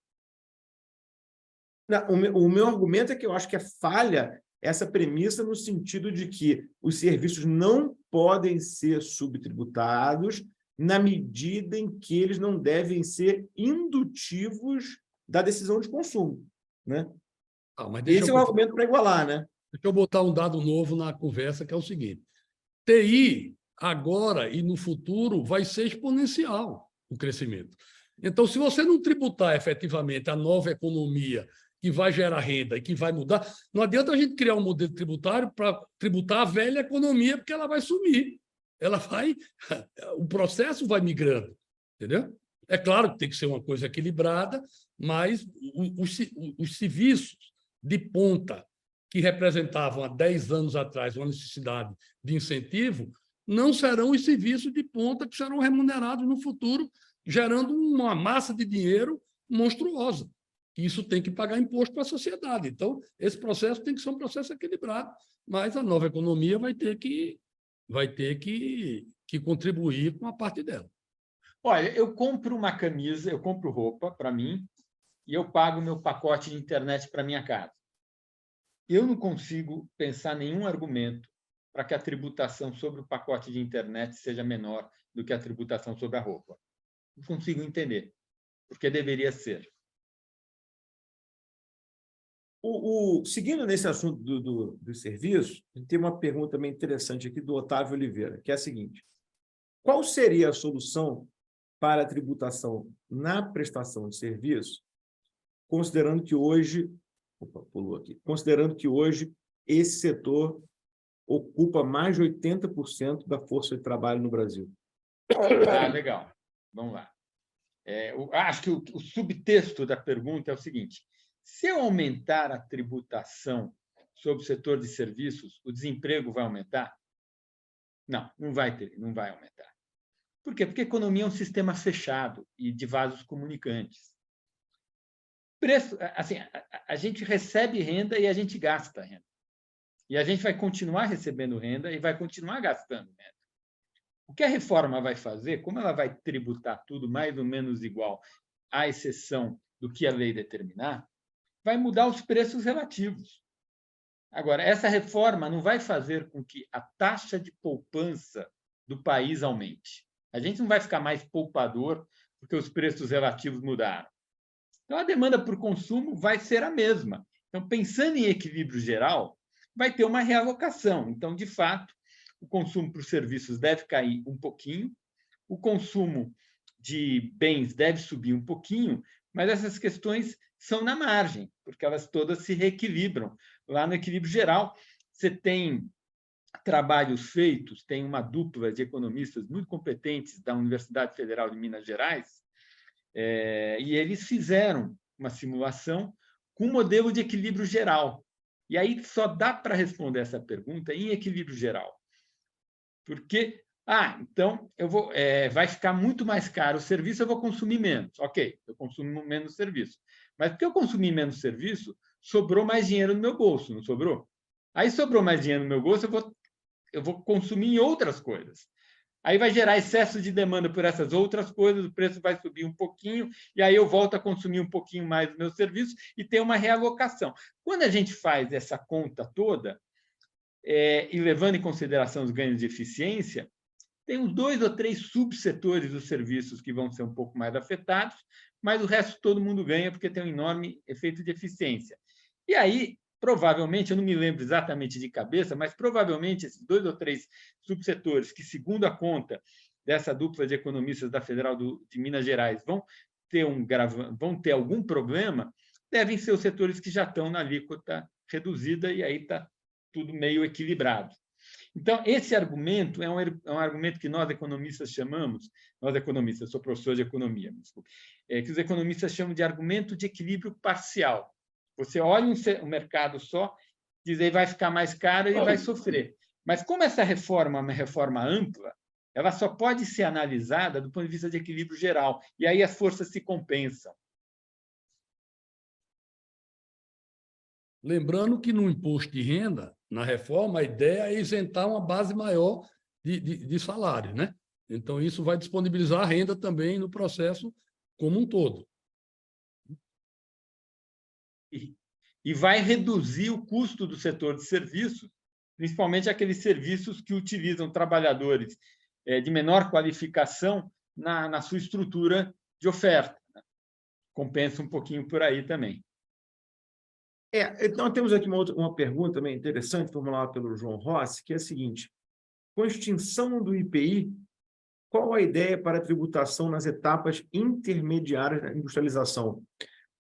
Não, o meu argumento é que eu acho que é falha essa premissa no sentido de que os serviços não podem ser subtributados na medida em que eles não devem ser indutivos da decisão de consumo, né? Esse é o argumento para igualar, né? Deixa eu botar um dado novo na conversa, que é o seguinte. TI, agora e no futuro, vai ser exponencial o crescimento. Então, se você não tributar efetivamente a nova economia que vai gerar renda e que vai mudar, não adianta a gente criar um modelo tributário para tributar a velha economia, porque ela vai sumir. O processo vai migrando, entendeu? É claro que tem que ser uma coisa equilibrada, mas os serviços de ponta que representavam há 10 anos atrás uma necessidade de incentivo, não serão os serviços de ponta que serão remunerados no futuro, gerando uma massa de dinheiro monstruosa. Isso tem que pagar imposto para a sociedade. Então, esse processo tem que ser um processo equilibrado, mas a nova economia vai ter que contribuir com a parte dela. Olha, eu compro uma camisa, eu compro roupa para mim e eu pago meu pacote de internet para minha casa. Eu não consigo pensar nenhum argumento para que a tributação sobre o pacote de internet seja menor do que a tributação sobre a roupa. Não consigo entender, porque deveria ser. Seguindo nesse assunto do serviço, tem uma pergunta também interessante aqui do Otávio Oliveira, que é a seguinte: qual seria a solução para a tributação na prestação de serviço, considerando que hoje esse setor ocupa mais de 80% da força de trabalho no Brasil? Legal. Vamos lá. Acho que o subtexto da pergunta é o seguinte: se eu aumentar a tributação sobre o setor de serviços, o desemprego vai aumentar? Não, não vai aumentar. Por quê? Porque a economia é um sistema fechado e de vasos comunicantes. Preço, assim, a gente recebe renda e a gente gasta renda. E a gente vai continuar recebendo renda e vai continuar gastando renda. O que a reforma vai fazer, como ela vai tributar tudo mais ou menos igual, à exceção do que a lei determinar, vai mudar os preços relativos. Agora, essa reforma não vai fazer com que a taxa de poupança do país aumente. A gente não vai ficar mais poupador porque os preços relativos mudaram. Então, a demanda por consumo vai ser a mesma. Então, pensando em equilíbrio geral, vai ter uma realocação. Então, de fato, o consumo por serviços deve cair um pouquinho, o consumo de bens deve subir um pouquinho, mas essas questões são na margem, porque elas todas se reequilibram. Lá no equilíbrio geral, você tem trabalhos feitos, tem uma dupla de economistas muito competentes da Universidade Federal de Minas Gerais, e eles fizeram uma simulação com um modelo de equilíbrio geral. E aí só dá para responder essa pergunta em equilíbrio geral. Porque, então vai ficar muito mais caro o serviço, eu vou consumir menos. Ok, eu consumo menos serviço. Mas porque eu consumi menos serviço, sobrou mais dinheiro no meu bolso, não sobrou? Aí sobrou mais dinheiro no meu bolso, eu vou consumir em outras coisas. Aí vai gerar excesso de demanda por essas outras coisas, o preço vai subir um pouquinho, e aí eu volto a consumir um pouquinho mais do meu serviço e tem uma realocação. Quando a gente faz essa conta toda, e levando em consideração os ganhos de eficiência, tem uns 2 ou 3 subsetores dos serviços que vão ser um pouco mais afetados, mas o resto todo mundo ganha porque tem um enorme efeito de eficiência. E aí, provavelmente, eu não me lembro exatamente de cabeça, mas provavelmente esses 2 ou 3 subsetores que, segundo a conta dessa dupla de economistas da Federal de Minas Gerais, vão ter algum problema, devem ser os setores que já estão na alíquota reduzida, e aí está tudo meio equilibrado. Então, esse argumento é um argumento que nós, economistas, chamamos, nós, economistas, sou professor de economia, desculpe, que os economistas chamam de argumento de equilíbrio parcial. Você olha um mercado só, diz aí vai ficar mais caro e vai sofrer. Mas como essa reforma é uma reforma ampla, ela só pode ser analisada do ponto de vista de equilíbrio geral, e aí as forças se compensam. Lembrando que no imposto de renda, na reforma, a ideia é isentar uma base maior de salário, né? Então, isso vai disponibilizar a renda também no processo como um todo. E vai reduzir o custo do setor de serviços, principalmente aqueles serviços que utilizam trabalhadores de menor qualificação na sua estrutura de oferta. Compensa um pouquinho por aí também. Então, temos aqui uma pergunta também interessante, formulada pelo João Rossi, que é a seguinte: com a extinção do IPI, qual a ideia para a tributação nas etapas intermediárias da industrialização?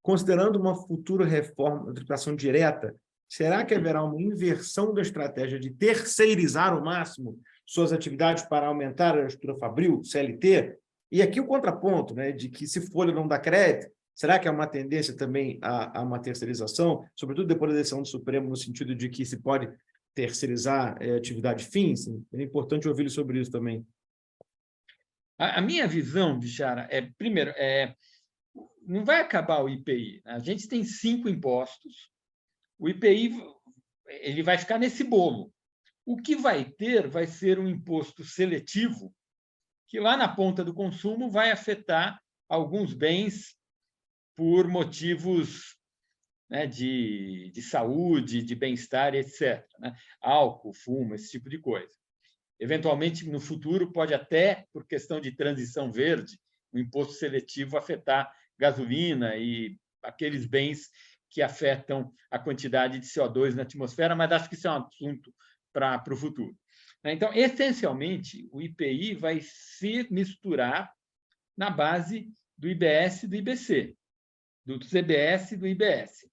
Considerando uma futura reforma da tributação direta, será que haverá uma inversão da estratégia de terceirizar ao máximo suas atividades para aumentar a estrutura fabril, CLT? E aqui o contraponto, né, de que se folha não dá crédito, será que é uma tendência também a uma terceirização, sobretudo depois da decisão do Supremo, no sentido de que se pode terceirizar atividade fins? É importante ouvir sobre isso também. A minha visão, Bichara, primeiro, não vai acabar o IPI. A gente tem 5 impostos. O IPI ele vai ficar nesse bolo. O que vai ter vai ser um imposto seletivo que, lá na ponta do consumo, vai afetar alguns bens por motivos, né, de saúde, de bem-estar, etc. Né? Álcool, fumo, esse tipo de coisa. Eventualmente, no futuro, pode até, por questão de transição verde, o imposto seletivo afetar gasolina e aqueles bens que afetam a quantidade de CO2 na atmosfera, mas acho que isso é um assunto para o futuro. Então, essencialmente, o IPI vai se misturar na base do IBS e do IBC, do CBS e do IBS.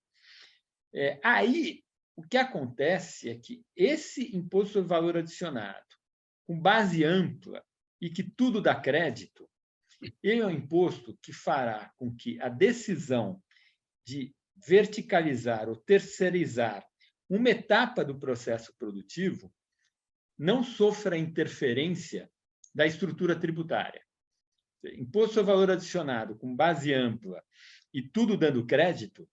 Aí, o que acontece é que esse imposto sobre valor adicionado, com base ampla e que tudo dá crédito, ele é um imposto que fará com que a decisão de verticalizar ou terceirizar uma etapa do processo produtivo não sofra interferência da estrutura tributária. Imposto sobre valor adicionado com base ampla e tudo dando crédito,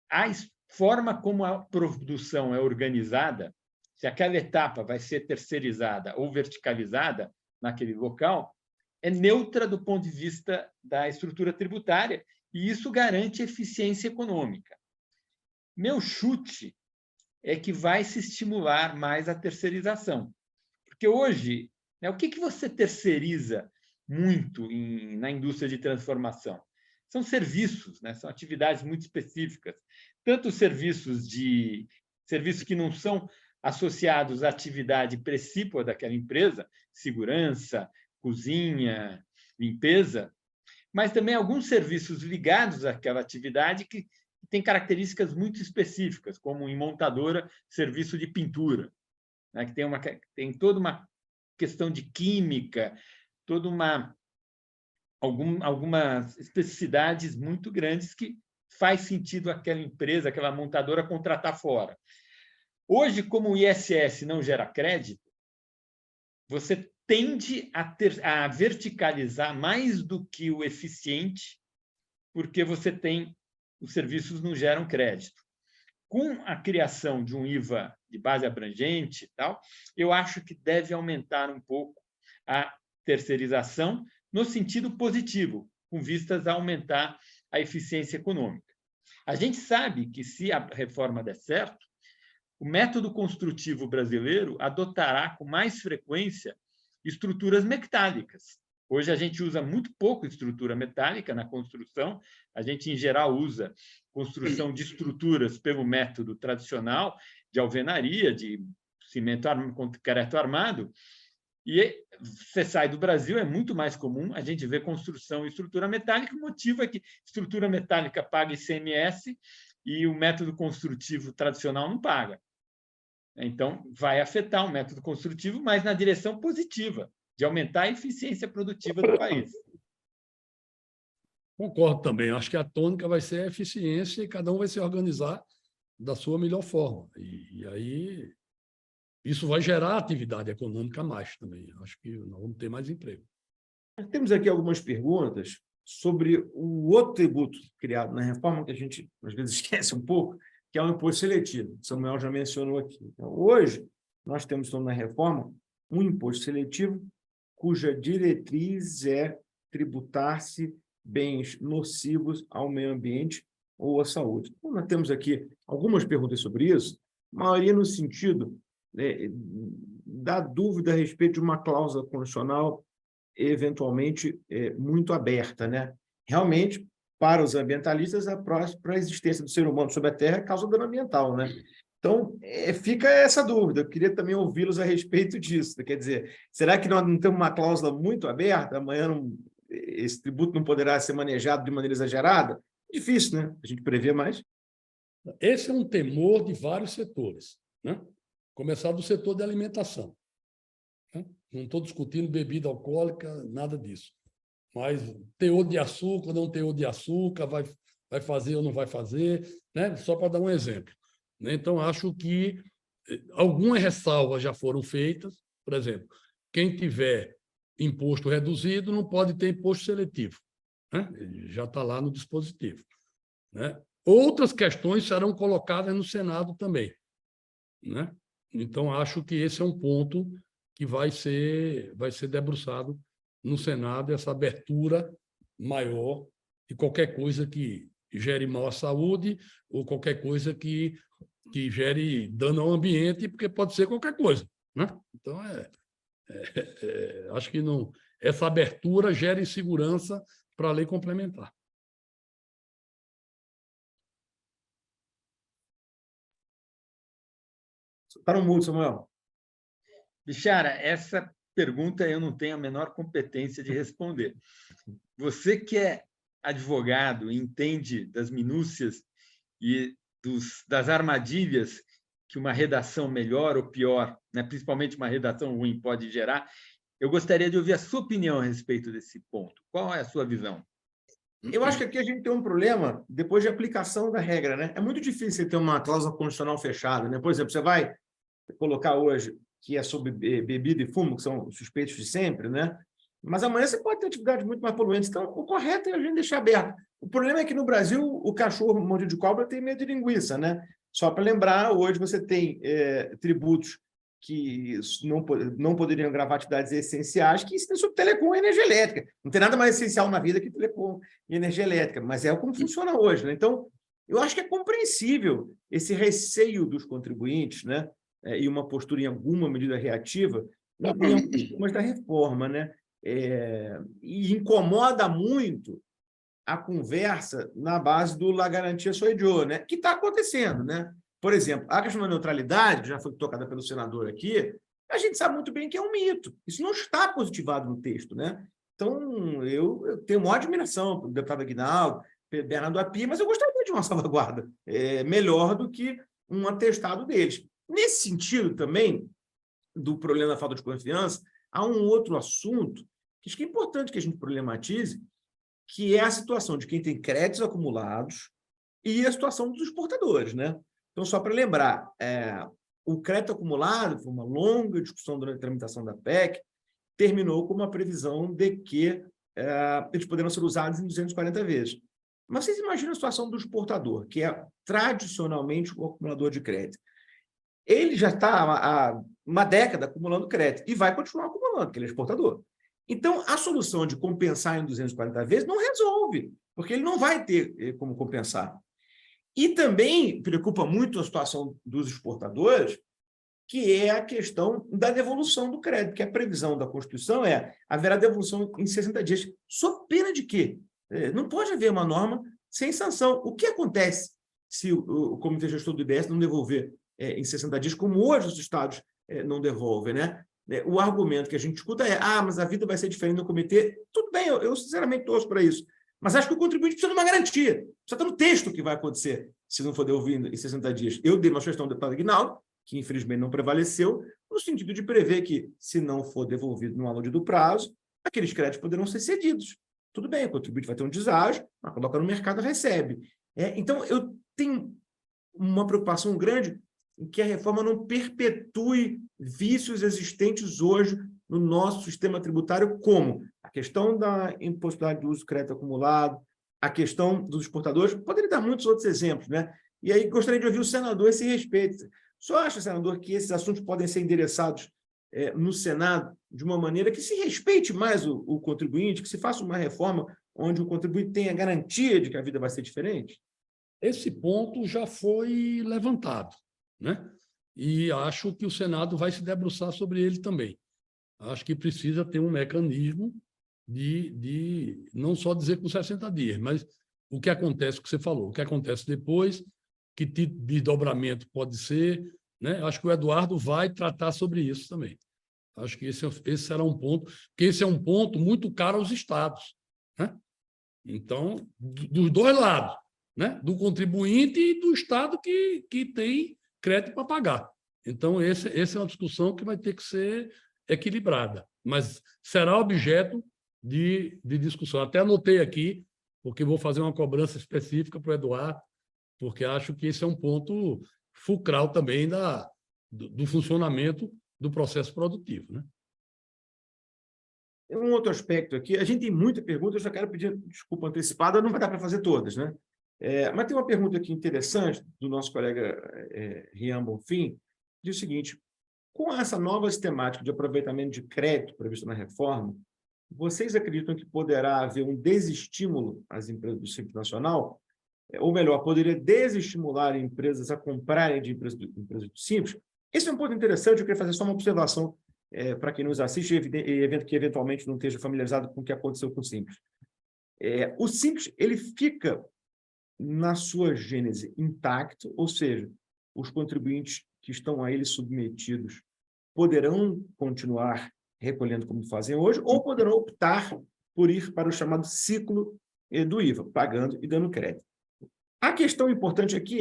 a forma como a produção é organizada, se aquela etapa vai ser terceirizada ou verticalizada naquele local, é neutra do ponto de vista da estrutura tributária, e isso garante eficiência econômica. Meu chute é que vai se estimular mais a terceirização. Porque hoje, o que você terceiriza muito na indústria de transformação? São serviços, né? São atividades muito específicas, tanto serviços que não são associados à atividade precípua daquela empresa, segurança, cozinha, limpeza, mas também alguns serviços ligados àquela atividade que têm características muito específicas, como em montadora, serviço de pintura, né? Que tem toda uma questão de química, algumas especificidades muito grandes que faz sentido aquela empresa, aquela montadora contratar fora. Hoje, como o ISS não gera crédito, você tende a verticalizar mais do que o eficiente, porque os serviços não geram crédito. Com a criação de um IVA de base abrangente, eu acho que deve aumentar um pouco a terceirização no sentido positivo, com vistas a aumentar a eficiência econômica. A gente sabe que, se a reforma der certo, o método construtivo brasileiro adotará com mais frequência estruturas metálicas. Hoje a gente usa muito pouco estrutura metálica na construção, a gente, em geral, usa construção de estruturas pelo método tradicional de alvenaria, de cimento concreto armado, e você sai do Brasil, é muito mais comum a gente ver construção e estrutura metálica. O motivo é que estrutura metálica paga ICMS e o método construtivo tradicional não paga. Então, vai afetar o método construtivo, mas na direção positiva, de aumentar a eficiência produtiva do país. Concordo também. Acho que a tônica vai ser a eficiência e cada um vai se organizar da sua melhor forma. E aí isso vai gerar atividade econômica a mais também. Acho que nós vamos ter mais emprego. Nós temos aqui algumas perguntas sobre o outro tributo criado na reforma, que a gente, às vezes, esquece um pouco, que é o imposto seletivo. O Samuel já mencionou aqui. Então, hoje, nós temos, então, na reforma, um imposto seletivo cuja diretriz é tributar-se bens nocivos ao meio ambiente ou à saúde. Então, nós temos aqui algumas perguntas sobre isso, a maioria no sentido da dúvida a respeito de uma cláusula constitucional eventualmente muito aberta, né? Realmente, para os ambientalistas, para a existência do ser humano sobre a Terra é causa dano ambiental, né? Então, fica essa dúvida. Eu queria também ouvi-los a respeito disso. Quer dizer, será que nós não temos uma cláusula muito aberta? Amanhã esse tributo não poderá ser manejado de maneira exagerada? Difícil, né? A gente prevê mais. Esse é um temor de vários setores, né? Começar do setor de alimentação. Não estou discutindo bebida alcoólica, nada disso. Mas teor de açúcar, não teor de açúcar, vai fazer ou não vai fazer, né? Só para dar um exemplo. Então, acho que algumas ressalvas já foram feitas. Por exemplo, quem tiver imposto reduzido não pode ter imposto seletivo, né? Já está lá no dispositivo, né? Outras questões serão colocadas no Senado também, né? Então, acho que esse é um ponto que vai ser debruçado no Senado, essa abertura maior de qualquer coisa que gere mal à saúde ou qualquer coisa que gere dano ao ambiente, porque pode ser qualquer coisa, né? Então, acho que não, essa abertura gera insegurança para a lei complementar. Está no mudo, Samuel. Bichara, essa pergunta eu não tenho a menor competência de responder. Você que é advogado e entende das minúcias e das armadilhas que uma redação melhor ou pior, né, principalmente uma redação ruim, pode gerar, eu gostaria de ouvir a sua opinião a respeito desse ponto. Qual é a sua visão? Eu acho que aqui a gente tem um problema depois de aplicação da regra, né? É muito difícil ter uma cláusula constitucional fechada, né? Por exemplo, você vai colocar hoje que é sobre bebida e fumo, que são suspeitos de sempre, né? Mas amanhã você pode ter atividades muito mais poluentes. Então, o correto é a gente deixar aberto. O problema é que no Brasil o cachorro mordido de cobra tem medo de linguiça, né? Só para lembrar, hoje você tem tributos que não poderiam gravar atividades essenciais que ensinam sobre telecom e energia elétrica. Não tem nada mais essencial na vida que telecom e energia elétrica, mas é como funciona hoje, né? Então, eu acho que é compreensível esse receio dos contribuintes, né? E uma postura, em alguma medida, reativa, em algumas da reforma, né? E incomoda muito a conversa na base do La Garantia Sou Yo, né? Que está acontecendo, né? Por exemplo, a questão da neutralidade, que já foi tocada pelo senador aqui, a gente sabe muito bem que é um mito. Isso não está positivado no texto, né? Então, eu tenho maior admiração pelo deputado Aguinaldo, Bernardo Api, mas eu gostaria de uma salvaguarda melhor do que um atestado deles. Nesse sentido, também, do problema da falta de confiança, há um outro assunto que acho que é importante que a gente problematize, que é a situação de quem tem créditos acumulados e a situação dos exportadores, né? Então, só para lembrar, o crédito acumulado foi uma longa discussão durante a tramitação da PEC, terminou com uma previsão de que eles poderão ser usados em 240 vezes. Mas vocês imaginam a situação do exportador, que é tradicionalmente o acumulador de crédito. Ele já está há uma década acumulando crédito e vai continuar acumulando, porque ele é exportador. Então, a solução de compensar em 240 vezes não resolve, porque ele não vai ter como compensar. E também preocupa muito a situação dos exportadores, que é a questão da devolução do crédito, que a previsão da Constituição haverá devolução em 60 dias. Sob pena de quê? Não pode haver uma norma sem sanção. O que acontece se o Comitê Gestor do IBS não devolver em 60 dias, como hoje os estados não devolvem, né? O argumento que a gente escuta mas a vida vai ser diferente no comitê. Tudo bem, eu sinceramente torço para isso. Mas acho que o contribuinte precisa de uma garantia. Precisa estar no texto o que vai acontecer se não for devolvido em 60 dias. Eu dei uma sugestão ao deputado Aguinaldo, que infelizmente não prevaleceu, no sentido de prever que, se não for devolvido no alude do prazo, aqueles créditos poderão ser cedidos. Tudo bem, o contribuinte vai ter um deságio, mas coloca no mercado, recebe. Então, eu tenho uma preocupação grande em que a reforma não perpetue vícios existentes hoje no nosso sistema tributário, como a questão da impossibilidade do uso do crédito acumulado, a questão dos exportadores. Poderia dar muitos outros exemplos, né? E aí gostaria de ouvir o senador a esse respeito. O senhor acha, senador, que esses assuntos podem ser endereçados no Senado de uma maneira que se respeite mais o contribuinte, que se faça uma reforma onde o contribuinte tenha garantia de que a vida vai ser diferente? Esse ponto já foi levantado, né? E acho que o Senado vai se debruçar sobre ele também. Acho que precisa ter um mecanismo de não só dizer com 60 dias, mas o que acontece, o que você falou, o que acontece depois, que tipo de desdobramento pode ser, né? Acho que o Eduardo vai tratar sobre isso também. Acho que esse será um ponto, porque esse é um ponto muito caro aos estados, né? Então, dos dois lados, né? Do contribuinte e do estado que tem crédito para pagar. Então, essa é uma discussão que vai ter que ser equilibrada, mas será objeto de discussão. Até anotei aqui, porque vou fazer uma cobrança específica para o Eduardo, porque acho que esse é um ponto fulcral também do funcionamento do processo produtivo, né? Um outro aspecto aqui, a gente tem muita pergunta, eu já quero pedir desculpa antecipada, não vai dar para fazer todas, né? Mas tem uma pergunta aqui interessante do nosso colega Rian Bonfim, diz o seguinte: com essa nova sistemática de aproveitamento de crédito prevista na reforma, vocês acreditam que poderá haver um desestímulo às empresas do Simples Nacional? Ou melhor, poderia desestimular empresas a comprarem de empresas do Simples? Esse é um ponto interessante, eu queria fazer só uma observação para quem nos assiste e que eventualmente não esteja familiarizado com o que aconteceu com o Simples. O Simples ele fica na sua gênese intacto, ou seja, os contribuintes que estão a ele submetidos poderão continuar recolhendo como fazem hoje, ou poderão optar por ir para o chamado ciclo do IVA, pagando e dando crédito. A questão importante aqui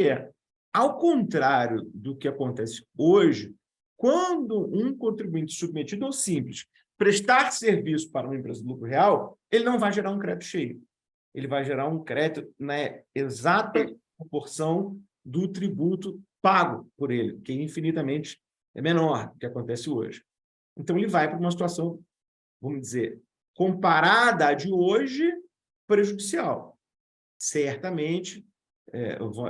ao contrário do que acontece hoje, quando um contribuinte submetido ao Simples prestar serviço para uma empresa de lucro real, ele não vai gerar um crédito cheio. Ele vai gerar um crédito na exata proporção do tributo pago por ele, que infinitamente é menor do que acontece hoje. Então, ele vai para uma situação, vamos dizer, comparada à de hoje, prejudicial. Certamente,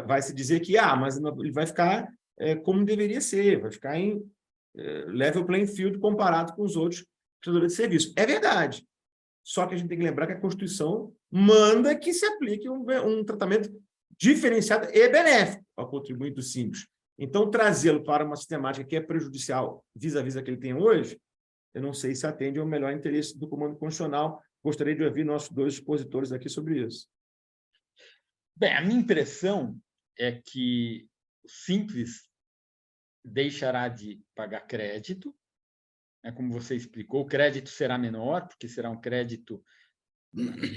vai se dizer que mas ele vai ficar como deveria ser, vai ficar em level playing field comparado com os outros prestadores de serviço. É verdade. Só que a gente tem que lembrar que a Constituição manda que se aplique um tratamento diferenciado e benéfico ao contribuinte do Simples. Então, trazê-lo para uma sistemática que é prejudicial vis-à-vis a que ele tem hoje, eu não sei se atende ao melhor interesse do comando constitucional. Gostaria de ouvir nossos dois expositores aqui sobre isso. Bem, a minha impressão é que o Simples deixará de pagar crédito, né? Como você explicou, o crédito será menor, porque será um crédito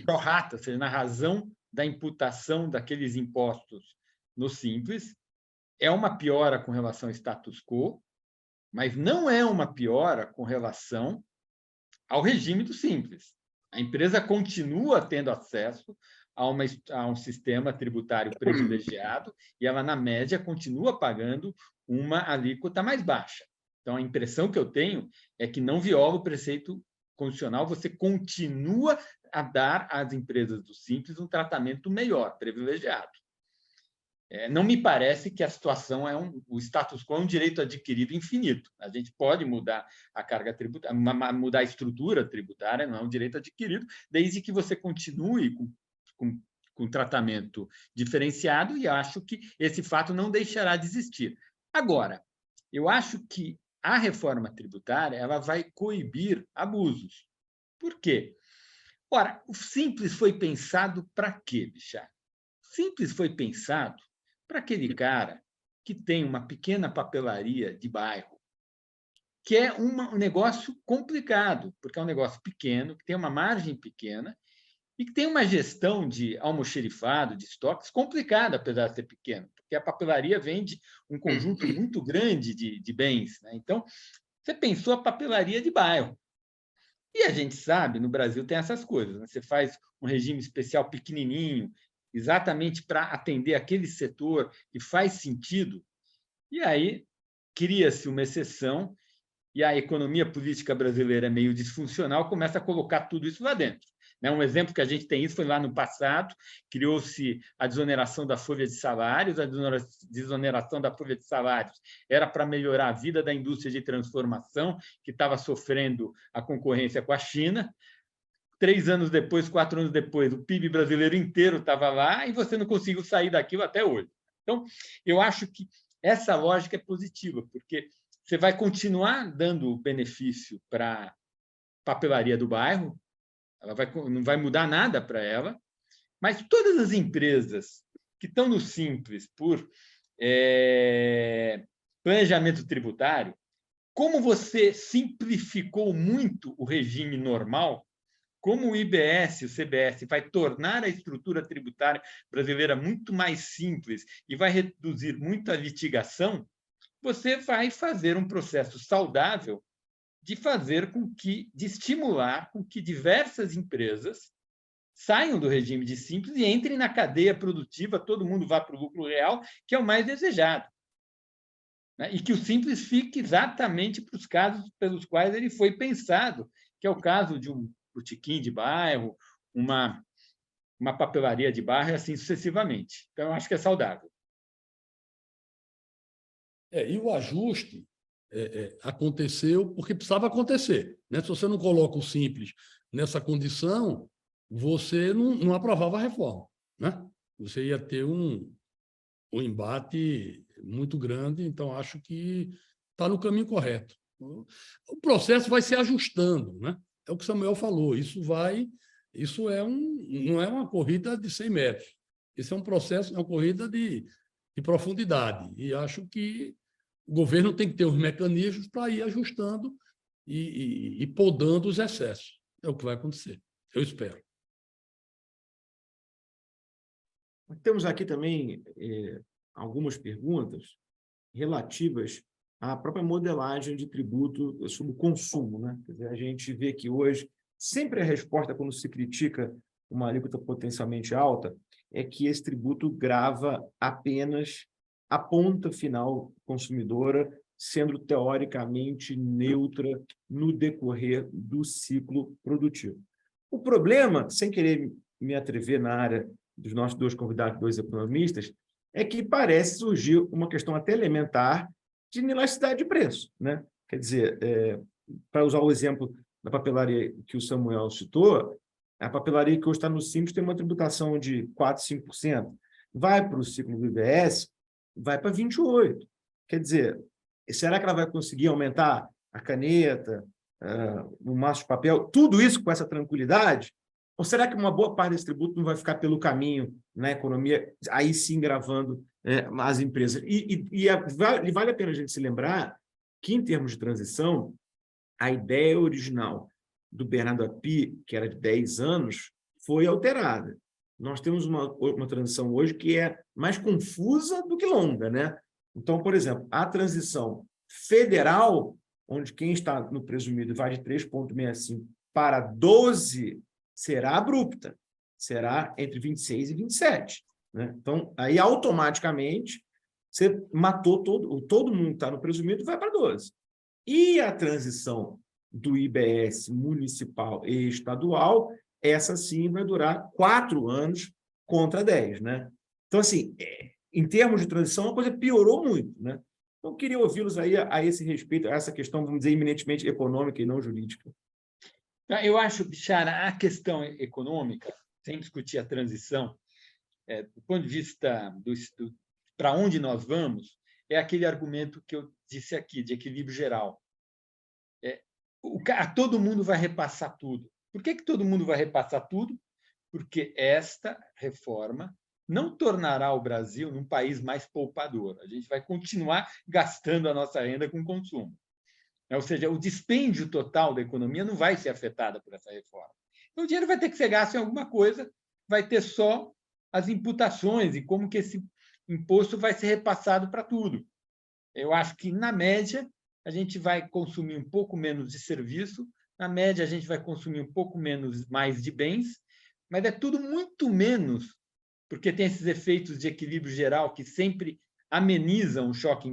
pro rata, ou seja, na razão da imputação daqueles impostos no Simples. É uma piora com relação ao status quo, mas não é uma piora com relação ao regime do Simples. A empresa continua tendo acesso a um sistema tributário privilegiado e ela, na média, continua pagando uma alíquota mais baixa. Então, a impressão que eu tenho é que não viola o preceito constitucional, você continua a dar às empresas do Simples um tratamento melhor, privilegiado. Não me parece que a situação o status quo é um direito adquirido infinito. A gente pode mudar a carga tributária, mudar a estrutura tributária, não é um direito adquirido, desde que você continue com tratamento diferenciado, e acho que esse fato não deixará de existir. Agora, eu acho que a reforma tributária ela vai coibir abusos. Por quê? Ora, o Simples foi pensado para quê, Bichar? O Simples foi pensado para aquele cara que tem uma pequena papelaria de bairro, que é um negócio complicado, porque é um negócio pequeno, que tem uma margem pequena e que tem uma gestão de almoxerifado, de estoques, complicada, apesar de ser pequeno, porque a papelaria vende um conjunto muito grande de bens, né? Então, você pensou a papelaria de bairro. E a gente sabe, no Brasil tem essas coisas, né? Você faz um regime especial pequenininho, exatamente para atender aquele setor que faz sentido, e aí cria-se uma exceção e a economia política brasileira é meio disfuncional, começa a colocar tudo isso lá dentro. Um exemplo que a gente tem isso foi lá no passado, criou-se a desoneração da folha de salários, a desoneração da folha de salários era para melhorar a vida da indústria de transformação, que estava sofrendo a concorrência com a China. 3 anos depois, 4 anos depois, o PIB brasileiro inteiro estava lá e você não conseguiu sair daquilo até hoje. Então, eu acho que essa lógica é positiva, porque você vai continuar dando benefício para a papelaria do bairro, não vai mudar nada para ela, mas todas as empresas que estão no Simples por planejamento tributário, como você simplificou muito o regime normal, como o IBS, o CBS, vai tornar a estrutura tributária brasileira muito mais simples e vai reduzir muito a litigação, você vai fazer um processo saudável de estimular com que diversas empresas saiam do regime de Simples e entrem na cadeia produtiva, todo mundo vá para o lucro real, que é o mais desejado. E que o Simples fique exatamente para os casos pelos quais ele foi pensado, que é o caso de um botequim de bairro, uma papelaria de bairro e assim sucessivamente. Então, eu acho que é saudável. E o ajuste aconteceu porque precisava acontecer, né? Se você não coloca o Simples nessa condição, você não aprovava a reforma, né? Você ia ter um embate muito grande, então acho que está no caminho correto. O processo vai se ajustando, né? É o que o Samuel falou, não é uma corrida de 100 metros, isso é um processo, é uma corrida de profundidade, e acho que o governo tem que ter os mecanismos para ir ajustando e podando os excessos. É o que vai acontecer, eu espero. Temos aqui também algumas perguntas relativas à própria modelagem de tributo sobre o consumo, né? Quer dizer, a gente vê que hoje, sempre a resposta quando se critica uma alíquota potencialmente alta é que esse tributo grava apenas a ponta final consumidora, sendo teoricamente neutra no decorrer do ciclo produtivo. O problema, sem querer me atrever na área dos nossos dois convidados, dois economistas, é que parece surgir uma questão até elementar de inelasticidade de preço, né? Quer dizer, para usar o exemplo da papelaria que o Samuel citou, a papelaria que hoje está no Simples tem uma tributação de 4%, 5%. Vai para o ciclo do IBS, vai para 28%. Quer dizer, será que ela vai conseguir aumentar a caneta, um maço de papel, tudo isso com essa tranquilidade? Ou será que uma boa parte desse tributo não vai ficar pelo caminho na economia, aí sim gravando as empresas? Vale a pena a gente se lembrar que, em termos de transição, a ideia original do Bernardo Api, que era de 10 anos, foi alterada. Nós temos uma transição hoje que é mais confusa do que longa, né? Então, por exemplo, a transição federal, onde quem está no presumido vai de 3,65 para 12, será abrupta, será entre 26 e 27. Né? Então, aí automaticamente você matou todo mundo que está no presumido e vai para 12. E a transição do IBS municipal e estadual, essa sim vai durar 4 anos contra 10. Né? Então, assim, em termos de transição, a coisa piorou muito. Né? Então, eu queria ouvi-los aí a esse respeito, a essa questão, vamos dizer, eminentemente econômica e não jurídica. Eu acho, Bichara, a questão econômica, sem discutir a transição, do ponto de vista para onde nós vamos, é aquele argumento que eu disse aqui, de equilíbrio geral. Todo mundo vai repassar tudo. Por que todo mundo vai repassar tudo? Porque esta reforma não tornará o Brasil num país mais poupador. A gente vai continuar gastando a nossa renda com consumo. Ou seja, o dispêndio total da economia não vai ser afetado por essa reforma. Então, o dinheiro vai ter que ser gasto em alguma coisa, vai ter só as imputações e como que esse imposto vai ser repassado para tudo. Eu acho que, na média, a gente vai consumir um pouco menos de serviço, na média, a gente vai consumir um pouco mais de bens, mas é tudo muito menos, porque tem esses efeitos de equilíbrio geral que sempre amenizam o choque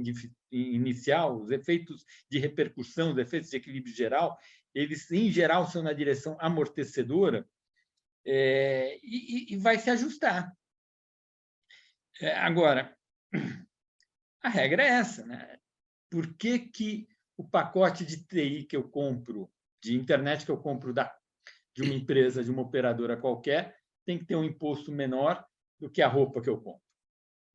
inicial, os efeitos de repercussão, os efeitos de equilíbrio geral, eles, em geral, são na direção amortecedora e vai se ajustar. Agora, a regra é essa, né? Por que o pacote de TI que eu compro, de internet que eu compro de uma empresa, de uma operadora qualquer, tem que ter um imposto menor do que a roupa que eu compro?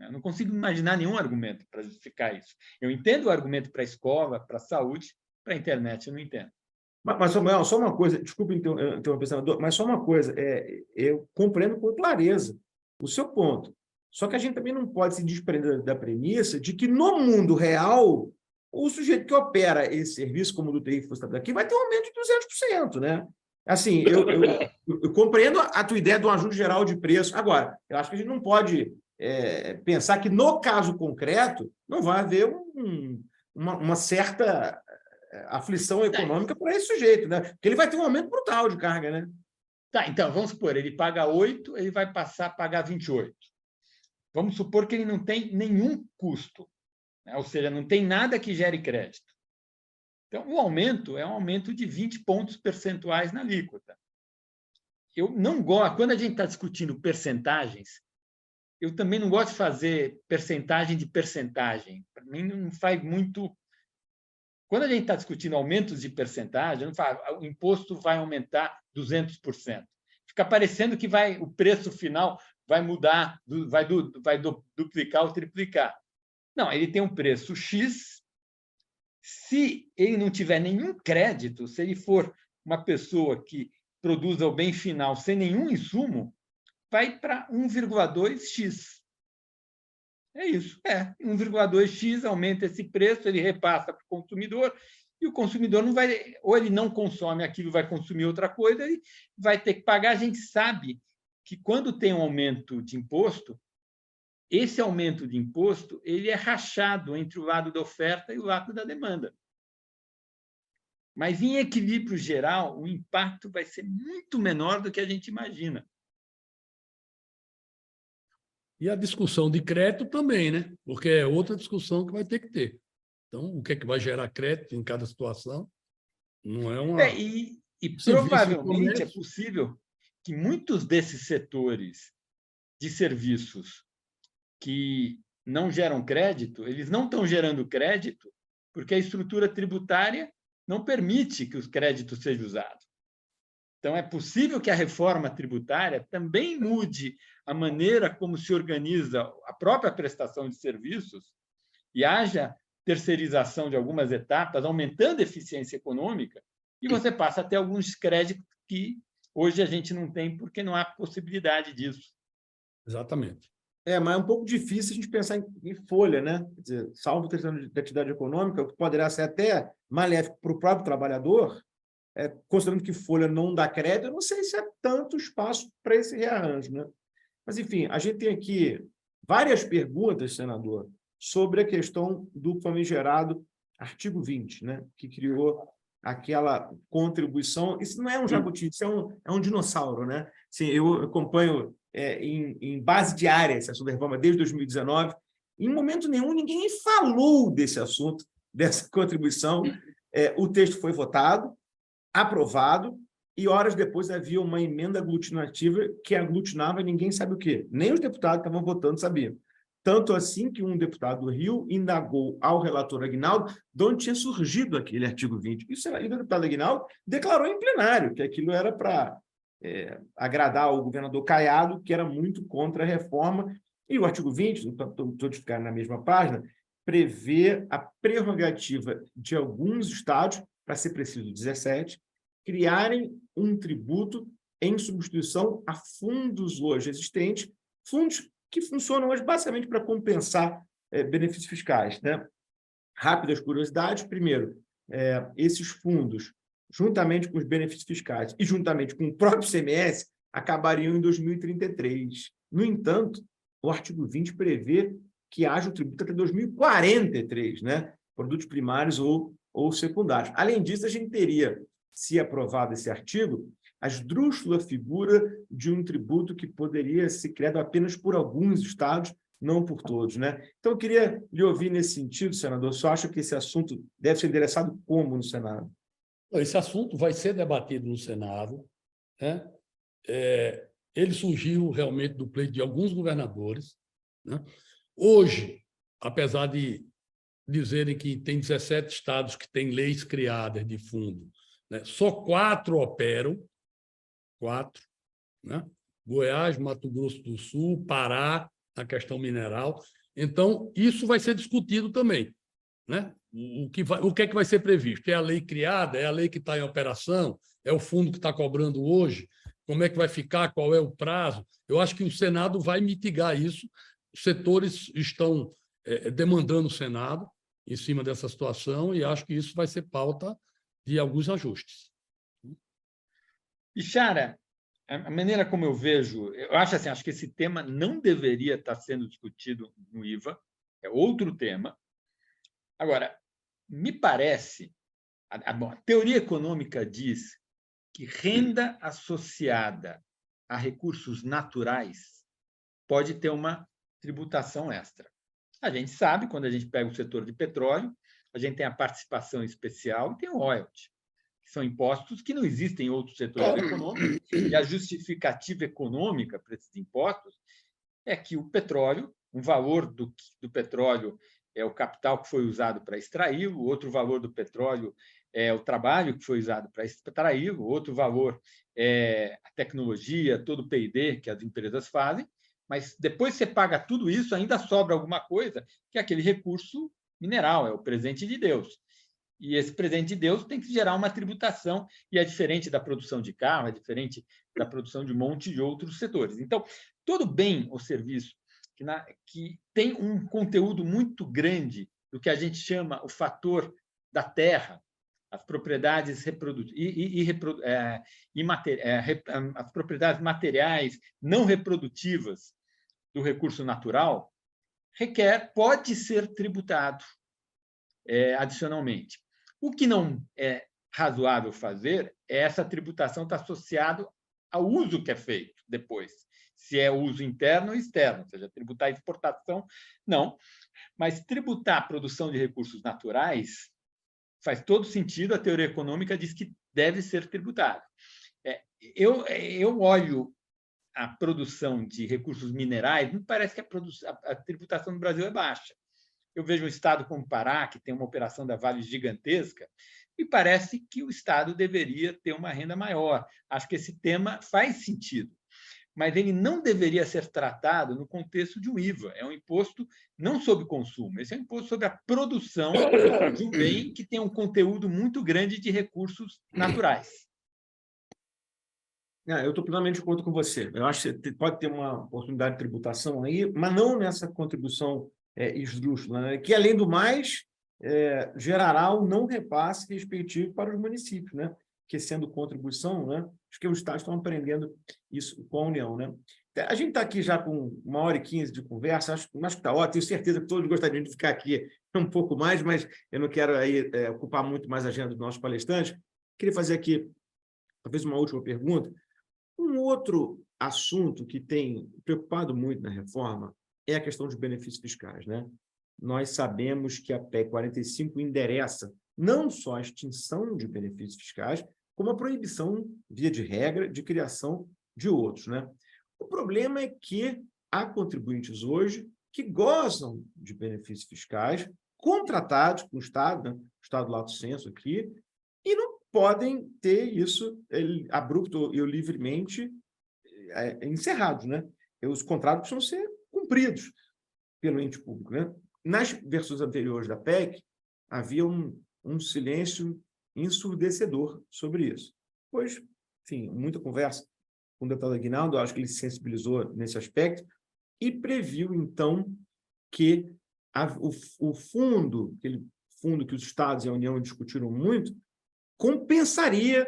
Eu não consigo imaginar nenhum argumento para justificar isso. Eu entendo o argumento para a escola, para a saúde, para a internet eu não entendo. Mas, Samuel, só uma coisa, desculpe interromper, senador, mas só uma coisa, eu compreendo com clareza o seu ponto. Só que a gente também não pode se desprender da premissa de que no mundo real, o sujeito que opera esse serviço, como o do TI que você está aqui, vai ter um aumento de 200%, né? Assim, eu compreendo a tua ideia de um ajuste geral de preço. Agora, eu acho que a gente não pode pensar que, no caso concreto, não vai haver uma certa aflição econômica para esse sujeito, né? Porque ele vai ter um aumento brutal de carga, né? Tá, então, vamos supor, ele paga 8, ele vai passar a pagar 28. Vamos supor que ele não tem nenhum custo, né? Ou seja, não tem nada que gere crédito. Então, o aumento é um aumento de 20 pontos percentuais na alíquota. Eu não gosto, quando a gente está discutindo percentagens, eu também não gosto de fazer percentagem de percentagem. Para mim, não faz muito. Quando a gente está discutindo aumentos de percentagem, não fala, o imposto vai aumentar 200%. Fica parecendo que o preço final vai mudar, vai duplicar ou triplicar. Não, ele tem um preço X. Se ele não tiver nenhum crédito, se ele for uma pessoa que produza o bem final sem nenhum insumo, vai para 1,2x. É isso, 1,2x, aumenta esse preço, ele repassa para o consumidor, e o consumidor não vai, ou ele não consome aquilo, vai consumir outra coisa, ele vai ter que pagar. A gente sabe que, quando tem um aumento de imposto, esse aumento de imposto ele é rachado entre o lado da oferta e o lado da demanda. Mas, em equilíbrio geral, o impacto vai ser muito menor do que a gente imagina. E a discussão de crédito também, né? Porque é outra discussão que vai ter que ter. Então, o que é que vai gerar crédito em cada situação? Não é uma... E provavelmente é possível que muitos desses setores de serviços que não geram crédito, eles não estão gerando crédito porque a estrutura tributária não permite que os créditos sejam usados. Então, é possível que a reforma tributária também mude a maneira como se organiza a própria prestação de serviços e haja terceirização de algumas etapas, aumentando a eficiência econômica, e você passa a ter alguns créditos que hoje a gente não tem porque não há possibilidade disso. Exatamente. Mas é um pouco difícil a gente pensar em folha, né? Quer dizer, salvo questão de atividade econômica, o que poderá ser até maléfico para o próprio trabalhador, considerando que folha não dá crédito, eu não sei se há tanto espaço para esse rearranjo, né? Mas, enfim, a gente tem aqui várias perguntas, senador, sobre a questão do famigerado artigo 20, né? Que criou aquela contribuição. Isso não é um jabuti, isso é um dinossauro, né? Sim, eu acompanho em base diária esse assunto da reforma desde 2019. Em momento nenhum, ninguém falou desse assunto, dessa contribuição. O texto foi votado, aprovado, e horas depois havia uma emenda aglutinativa que aglutinava ninguém sabe o quê. Nem os deputados que estavam votando sabiam. Tanto assim que um deputado do Rio indagou ao relator Aguinaldo de onde tinha surgido aquele artigo 20. E o deputado Aguinaldo declarou em plenário que aquilo era para agradar o governador Caiado, que era muito contra a reforma. E o artigo 20, todos ficaram na mesma página, prevê a prerrogativa de alguns estados, para ser preciso 17, criarem um tributo em substituição a fundos hoje existentes, fundos que funcionam hoje basicamente para compensar benefícios fiscais, né? Rápidas curiosidades. Primeiro, esses fundos, juntamente com os benefícios fiscais e juntamente com o próprio ICMS, acabariam em 2033. No entanto, o artigo 20 prevê que haja o tributo até 2043, né? Produtos primários ou secundários. Além disso, a gente teria, se aprovado esse artigo, a esdrúxula figura de um tributo que poderia ser criado apenas por alguns estados, não por todos, né? Então, eu queria lhe ouvir nesse sentido, senador. Só acho que esse assunto deve ser endereçado como no Senado? Esse assunto vai ser debatido no Senado, né? Ele surgiu realmente do pleito de alguns governadores, né? Hoje, apesar de dizerem que tem 17 estados que têm leis criadas de fundo, né? Só 4 operam, 4, né? Goiás, Mato Grosso do Sul, Pará, a questão mineral. Então, isso vai ser discutido também, né? O que é que vai ser previsto? É a lei criada? É a lei que está em operação? É o fundo que está cobrando hoje? Como é que vai ficar? Qual é o prazo? Eu acho que o Senado vai mitigar isso. Os setores estão demandando o Senado em cima dessa situação e acho que isso vai ser pauta de alguns ajustes. Bixara, a maneira como eu vejo, eu acho assim, acho que esse tema não deveria estar sendo discutido no IVA, é outro tema. Agora, me parece, a teoria econômica diz que renda associada a recursos naturais pode ter uma tributação extra. A gente sabe, quando a gente pega o setor de petróleo, a gente tem a participação especial e tem o royalty, que são impostos que não existem em outros setores econômicos, e a justificativa econômica para esses impostos é que o petróleo, um valor do petróleo é o capital que foi usado para extraí-lo, o outro valor do petróleo é o trabalho que foi usado para extraí-lo, outro valor é a tecnologia, todo o P&D que as empresas fazem, mas depois você paga tudo isso, ainda sobra alguma coisa, que é aquele recurso mineral, é o presente de Deus. E esse presente de Deus tem que gerar uma tributação, e é diferente da produção de carro, é diferente da produção de um monte de outros setores. Então, todo bem ou serviço que tem um conteúdo muito grande do que a gente chama o fator da terra, as propriedades as propriedades materiais não reprodutivas do recurso natural, pode ser tributado adicionalmente. O que não é razoável fazer é essa tributação estar associada ao uso que é feito depois. Se é uso interno ou externo, ou seja, tributar a exportação, não. Mas tributar a produção de recursos naturais faz todo sentido, a teoria econômica diz que deve ser tributado. Eu olho a produção de recursos minerais, me parece que a tributação no Brasil é baixa. Eu vejo um estado como o Pará, que tem uma operação da Vale gigantesca, e parece que o estado deveria ter uma renda maior. Acho que esse tema faz sentido. mas ele não deveria ser tratado no contexto de um IVA. É um imposto não sobre consumo, esse é um imposto sobre a produção de um bem que tem um conteúdo muito grande de recursos naturais. Eu estou plenamente de acordo com você. Eu acho que pode ter uma oportunidade de tributação aí, mas não nessa contribuição esdrúxula, né? Que, além do mais, gerará um não repasse respectivo para os municípios, né? Que, sendo contribuição, né? Acho que os estados estão aprendendo isso com a União, né? A gente está aqui já com 1h15 de conversa, acho que está ótimo, tenho certeza que todos gostariam de ficar aqui um pouco mais, mas eu não quero aí, ocupar muito mais a agenda dos nossos palestrantes. Queria fazer aqui, talvez, uma última pergunta. Um outro assunto que tem preocupado muito na reforma é a questão dos benefícios fiscais, né? Nós sabemos que a PEC 45 endereça não só a extinção de benefícios fiscais, como a proibição, via de regra, de criação de outros, né? O problema é que há contribuintes hoje que gozam de benefícios fiscais contratados com o Estado, né? O Estado lato sensu aqui, e não podem ter isso abrupto e livremente encerrados, né? Os contratos precisam ser cumpridos pelo ente público, né? Nas versões anteriores da PEC, havia um silêncio ensurdecedor sobre isso. Pois, enfim, muita conversa com o deputado Aguinaldo, acho que ele se sensibilizou nesse aspecto e previu, então, que o fundo, aquele fundo que os estados e a União discutiram muito, compensaria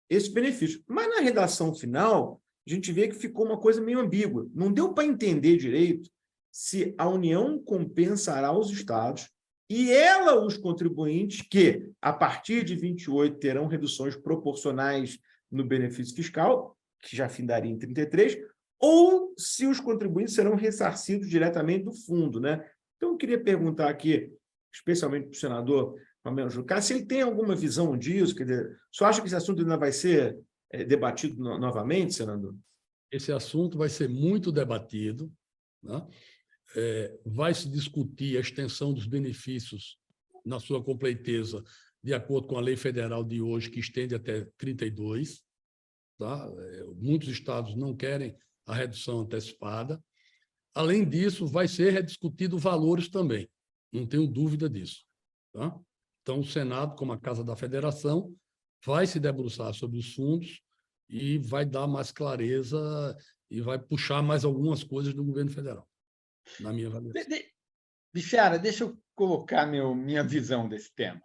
esse benefício. Mas, na redação final, a gente vê que ficou uma coisa meio ambígua. Não deu para entender direito se a União compensará os estados e ela, os contribuintes, que, a partir de 28, terão reduções proporcionais no benefício fiscal, que já findaria em 33, ou se os contribuintes serão ressarcidos diretamente do fundo, né? Então, eu queria perguntar aqui, especialmente para o senador Romero Jucá, se ele tem alguma visão disso, quer dizer, você acha que esse assunto ainda vai ser debatido novamente, senador? Esse assunto vai ser muito debatido, né? Vai se discutir a extensão dos benefícios na sua completeza, de acordo com a lei federal de hoje, que estende até 32. Tá? Muitos estados não querem a redução antecipada. Além disso, vai ser rediscutido valores também, não tenho dúvida disso. Tá? Então, o Senado, como a Casa da Federação, vai se debruçar sobre os fundos e vai dar mais clareza e vai puxar mais algumas coisas do governo federal, na minha avaliação. Bichara, deixa eu colocar minha visão desse tema.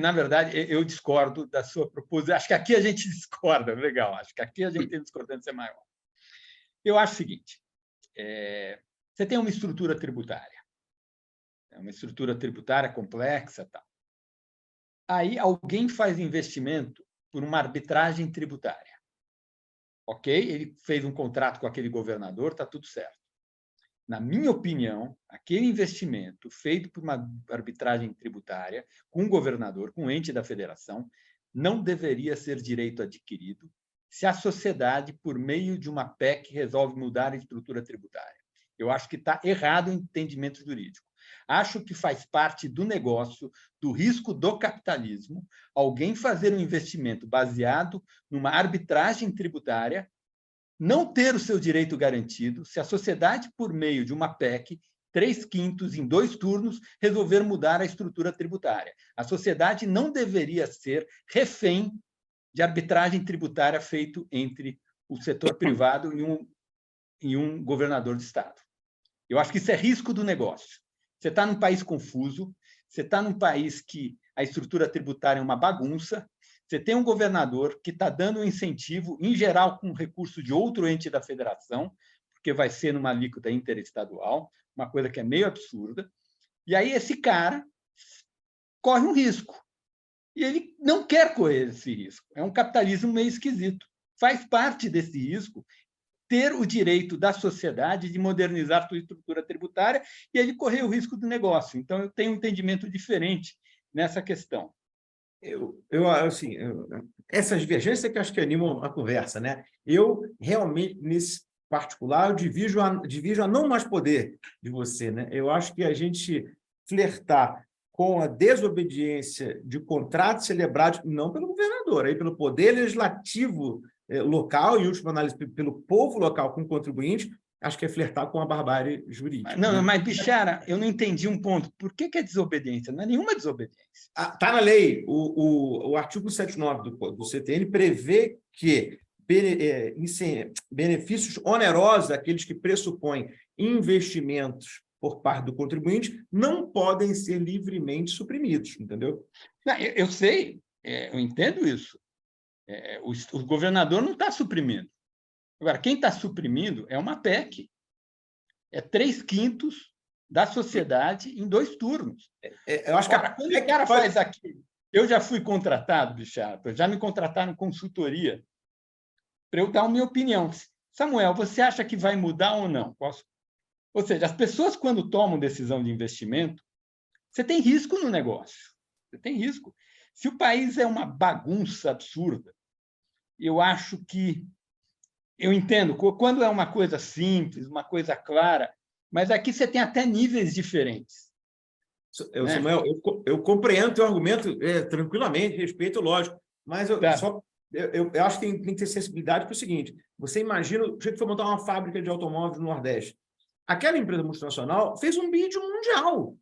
Na verdade, eu discordo da sua proposição. Acho que aqui a gente discorda, legal. Acho que aqui a gente tem discordância maior. Eu acho o seguinte, você tem uma estrutura tributária, complexa, tal. Aí alguém faz investimento por uma arbitragem tributária. Ok? Ele fez um contrato com aquele governador, está tudo certo. Na minha opinião, aquele investimento feito por uma arbitragem tributária com um governador, com um ente da federação, não deveria ser direito adquirido se a sociedade, por meio de uma PEC, resolve mudar a estrutura tributária. Eu acho que está errado o entendimento jurídico. Acho que faz parte do negócio, do risco do capitalismo, alguém fazer um investimento baseado numa arbitragem tributária, não ter o seu direito garantido se a sociedade, por meio de uma PEC, 3/5 em 2 turnos, resolver mudar a estrutura tributária. A sociedade não deveria ser refém de arbitragem tributária feito entre o setor privado e um governador de Estado. Eu acho que isso é risco do negócio. Você está num país confuso, você está num país que a estrutura tributária é uma bagunça, você tem um governador que está dando um incentivo, em geral, com recurso de outro ente da federação, porque vai ser numa alíquota interestadual, uma coisa que é meio absurda, e aí esse cara corre um risco. E ele não quer correr esse risco. É um capitalismo meio esquisito. Faz parte desse risco ter o direito da sociedade de modernizar sua estrutura tributária e ele correr o risco do negócio. Então, eu tenho um entendimento diferente nessa questão. Essas divergências que acho que animam a conversa, né? Eu realmente, nesse particular, eu divido a não mais poder de você, né? Eu acho que a gente flertar com a desobediência de contratos celebrados, não pelo governador, aí pelo poder legislativo local, em última análise, pelo povo local com o contribuinte, acho que é flertar com a barbárie jurídica. Não, né? mas, Bixara, eu não entendi um ponto. Por que é desobediência? Não é nenhuma desobediência. Está na lei. O artigo 79 do CTN prevê que benefícios onerosos, aqueles que pressupõem investimentos por parte do contribuinte, não podem ser livremente suprimidos, entendeu? Não, eu sei, eu entendo isso. O governador não está suprimindo. Agora, quem está suprimindo é uma PEC. É 3/5 da sociedade em 2 turnos. Eu acho Agora, que quando o cara faz aquilo... Eu já fui contratado, Bichardo, já me contrataram em consultoria para eu dar a minha opinião. Samuel, você acha que vai mudar ou não? Ou seja, as pessoas, quando tomam decisão de investimento, você tem risco no negócio. Você tem risco. Se o país é uma bagunça absurda, eu acho que... Eu entendo, quando é uma coisa simples, uma coisa clara, mas aqui você tem até níveis diferentes. Né? Samuel, eu compreendo o teu argumento tranquilamente, respeito, lógico, mas eu acho que tem que ter sensibilidade para o seguinte: você imagina o jeito que foi montar uma fábrica de automóveis no Nordeste. Aquela empresa multinacional fez um bid mundial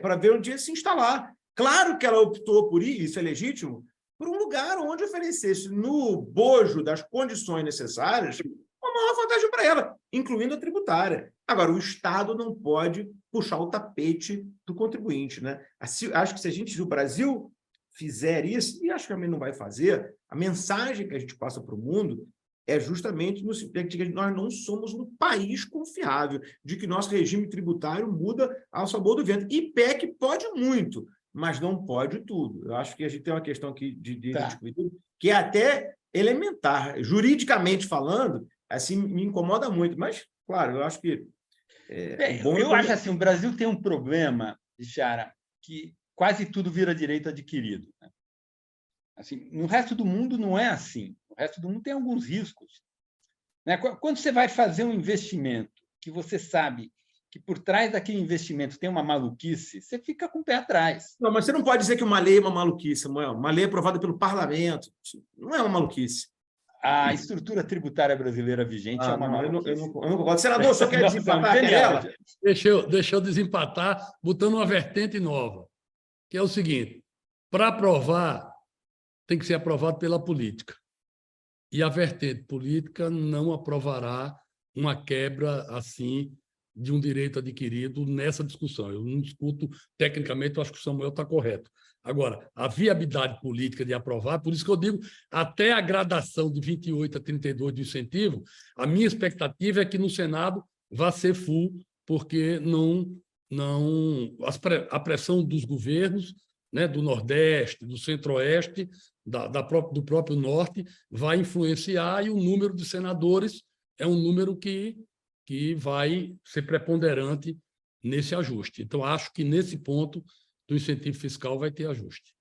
para ver onde ia se instalar. Claro que ela optou por isso é legítimo, por um lugar onde oferecesse, no bojo das condições necessárias, uma maior vantagem para ela, incluindo a tributária. Agora, o Estado não pode puxar o tapete do contribuinte, né? Acho que se o Brasil fizer isso, e acho que também não vai fazer, a mensagem que a gente passa para o mundo é justamente no sentido de que nós não somos um país confiável, de que nosso regime tributário muda ao sabor do vento. E PEC pode muito, mas não pode tudo. Eu acho que a gente tem uma questão aqui de que é até elementar. Juridicamente falando, assim, me incomoda muito, mas, claro, eu acho que... eu acho assim, o Brasil tem um problema, Bixara, que quase tudo vira direito adquirido. Né? Assim, no resto do mundo não é assim. O resto do mundo tem alguns riscos. Né? Quando você vai fazer um investimento que você sabe que por trás daquele investimento tem uma maluquice, você fica com o pé atrás. Não, mas você não pode dizer que uma lei é uma maluquice, Samuel. Uma lei aprovada pelo parlamento não é uma maluquice. A estrutura tributária brasileira vigente é uma maluquice. Eu não concordo. Senador, o senhor quer desempatar ela? Deixa eu desempatar botando uma vertente nova, que é o seguinte: para aprovar, tem que ser aprovado pela política. E a vertente política não aprovará uma quebra assim de um direito adquirido nessa discussão. Eu não discuto tecnicamente, eu acho que o Samuel está correto. Agora, a viabilidade política de aprovar, por isso que eu digo, até a gradação de 28 a 32 de incentivo, a minha expectativa é que no Senado vá ser full, porque a pressão dos governos, né, do Nordeste, do Centro-Oeste, do próprio Norte, vai influenciar, e o número de senadores é um número que vai ser preponderante nesse ajuste. Então, acho que nesse ponto do incentivo fiscal vai ter ajuste.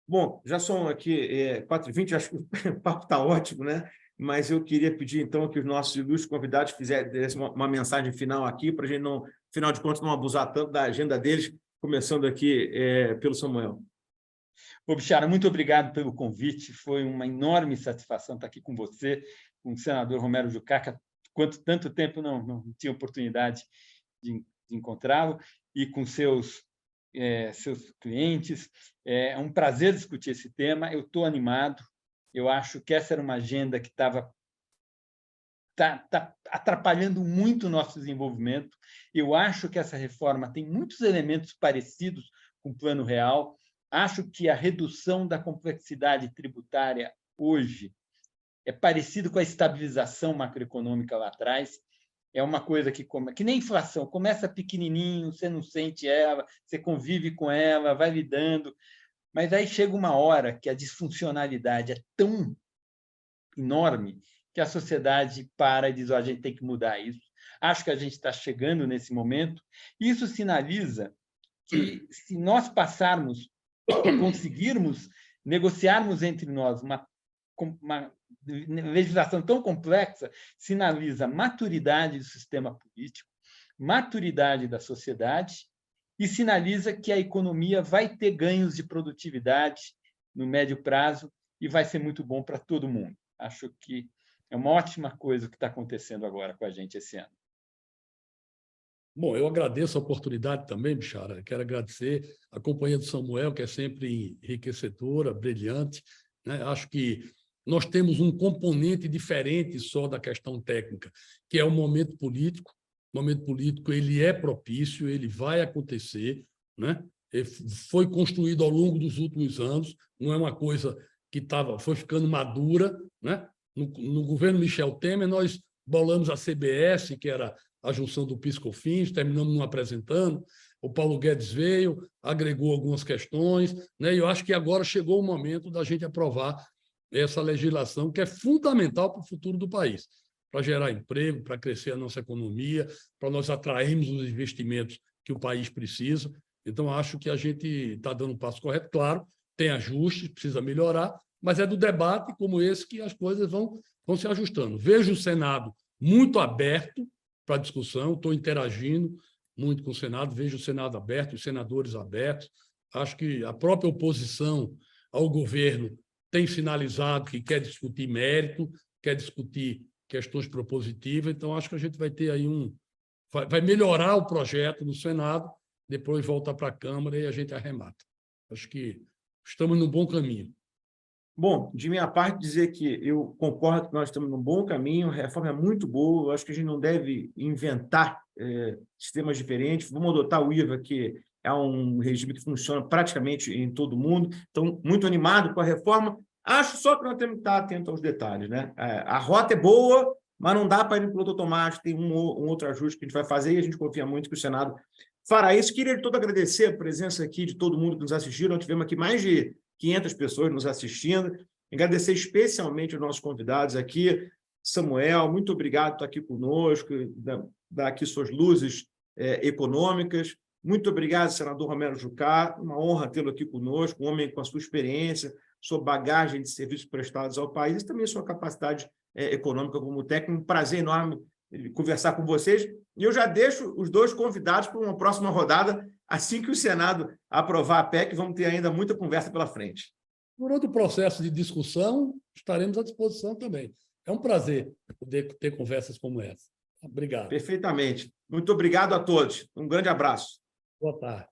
Bom, já são aqui 4h20, acho que o papo está ótimo, né? Mas eu queria pedir, então, que os nossos ilustres convidados fizessem uma mensagem final aqui, para a gente, não, afinal de contas, não abusar tanto da agenda deles, começando aqui pelo Samuel. Ô, Bixara, muito obrigado pelo convite. Foi uma enorme satisfação estar aqui com você, com o senador Romero Jucá, tanto tempo não tinha oportunidade de encontrá-lo, e com seus clientes. É um prazer discutir esse tema. Eu estou animado. Eu acho que essa era uma agenda que tá atrapalhando muito o nosso desenvolvimento. Eu acho que essa reforma tem muitos elementos parecidos com o Plano Real. Acho que a redução da complexidade tributária hoje é parecido com a estabilização macroeconômica lá atrás. É uma coisa que nem inflação, começa pequenininho, você não sente ela, você convive com ela, vai lidando, mas aí chega uma hora que a disfuncionalidade é tão enorme que a sociedade para e diz: a gente tem que mudar isso. Acho que a gente está chegando nesse momento. Isso sinaliza que, se nós conseguirmos negociarmos entre nós uma legislação tão complexa, sinaliza maturidade do sistema político, maturidade da sociedade, e sinaliza que a economia vai ter ganhos de produtividade no médio prazo e vai ser muito bom para todo mundo. Acho que é uma ótima coisa o que está acontecendo agora com a gente esse ano. Bom, eu agradeço a oportunidade também, Bixara. Quero agradecer a companhia do Samuel, que é sempre enriquecedora, brilhante, né? Acho que nós temos um componente diferente só da questão técnica, que é o momento político. O momento político ele é propício, ele vai acontecer, né? Ele foi construído ao longo dos últimos anos, não é uma coisa que foi ficando madura, né? No governo Michel Temer, nós bolamos a CBS, que era a junção do PIS/COFINS, terminamos não apresentando. O Paulo Guedes veio, agregou algumas questões, né? E eu acho que agora chegou o momento da gente aprovar essa legislação que é fundamental para o futuro do país, para gerar emprego, para crescer a nossa economia, para nós atrairmos os investimentos que o país precisa. Então, acho que a gente está dando um passo correto. Claro, tem ajustes, precisa melhorar, mas é do debate como esse que as coisas vão se ajustando. Vejo o Senado muito aberto para a discussão, estou interagindo muito com o Senado, vejo o Senado aberto, os senadores abertos. Acho que a própria oposição ao governo tem sinalizado que quer discutir mérito, quer discutir questões propositivas. Então, acho que a gente vai ter aí vai melhorar o projeto no Senado, depois volta para a Câmara e a gente arremata. Acho que estamos no bom caminho. Bom, de minha parte, dizer que eu concordo que nós estamos num bom caminho, a reforma é muito boa, eu acho que a gente não deve inventar sistemas diferentes, vamos adotar o IVA, que é um regime que funciona praticamente em todo o mundo, então, muito animado com a reforma. Acho só que nós temos que estar atentos aos detalhes, né? A rota é boa, mas não dá para ir no piloto automático, tem um outro ajuste que a gente vai fazer e a gente confia muito que o Senado fará isso. Queria de todo agradecer a presença aqui de todo mundo que nos assistiu, nós tivemos aqui mais de 500 pessoas nos assistindo. Agradecer especialmente os nossos convidados aqui. Samuel, muito obrigado por estar aqui conosco, dar aqui suas luzes econômicas. Muito obrigado, senador Romero Jucá. Uma honra tê-lo aqui conosco, um homem com a sua experiência, sua bagagem de serviços prestados ao país e também sua capacidade econômica como técnico. Um prazer enorme conversar com vocês. E eu já deixo os dois convidados para uma próxima rodada. Assim que o Senado aprovar a PEC, vamos ter ainda muita conversa pela frente. Durante o processo de discussão, estaremos à disposição também. É um prazer poder ter conversas como essa. Obrigado. Perfeitamente. Muito obrigado a todos. Um grande abraço. Boa tarde.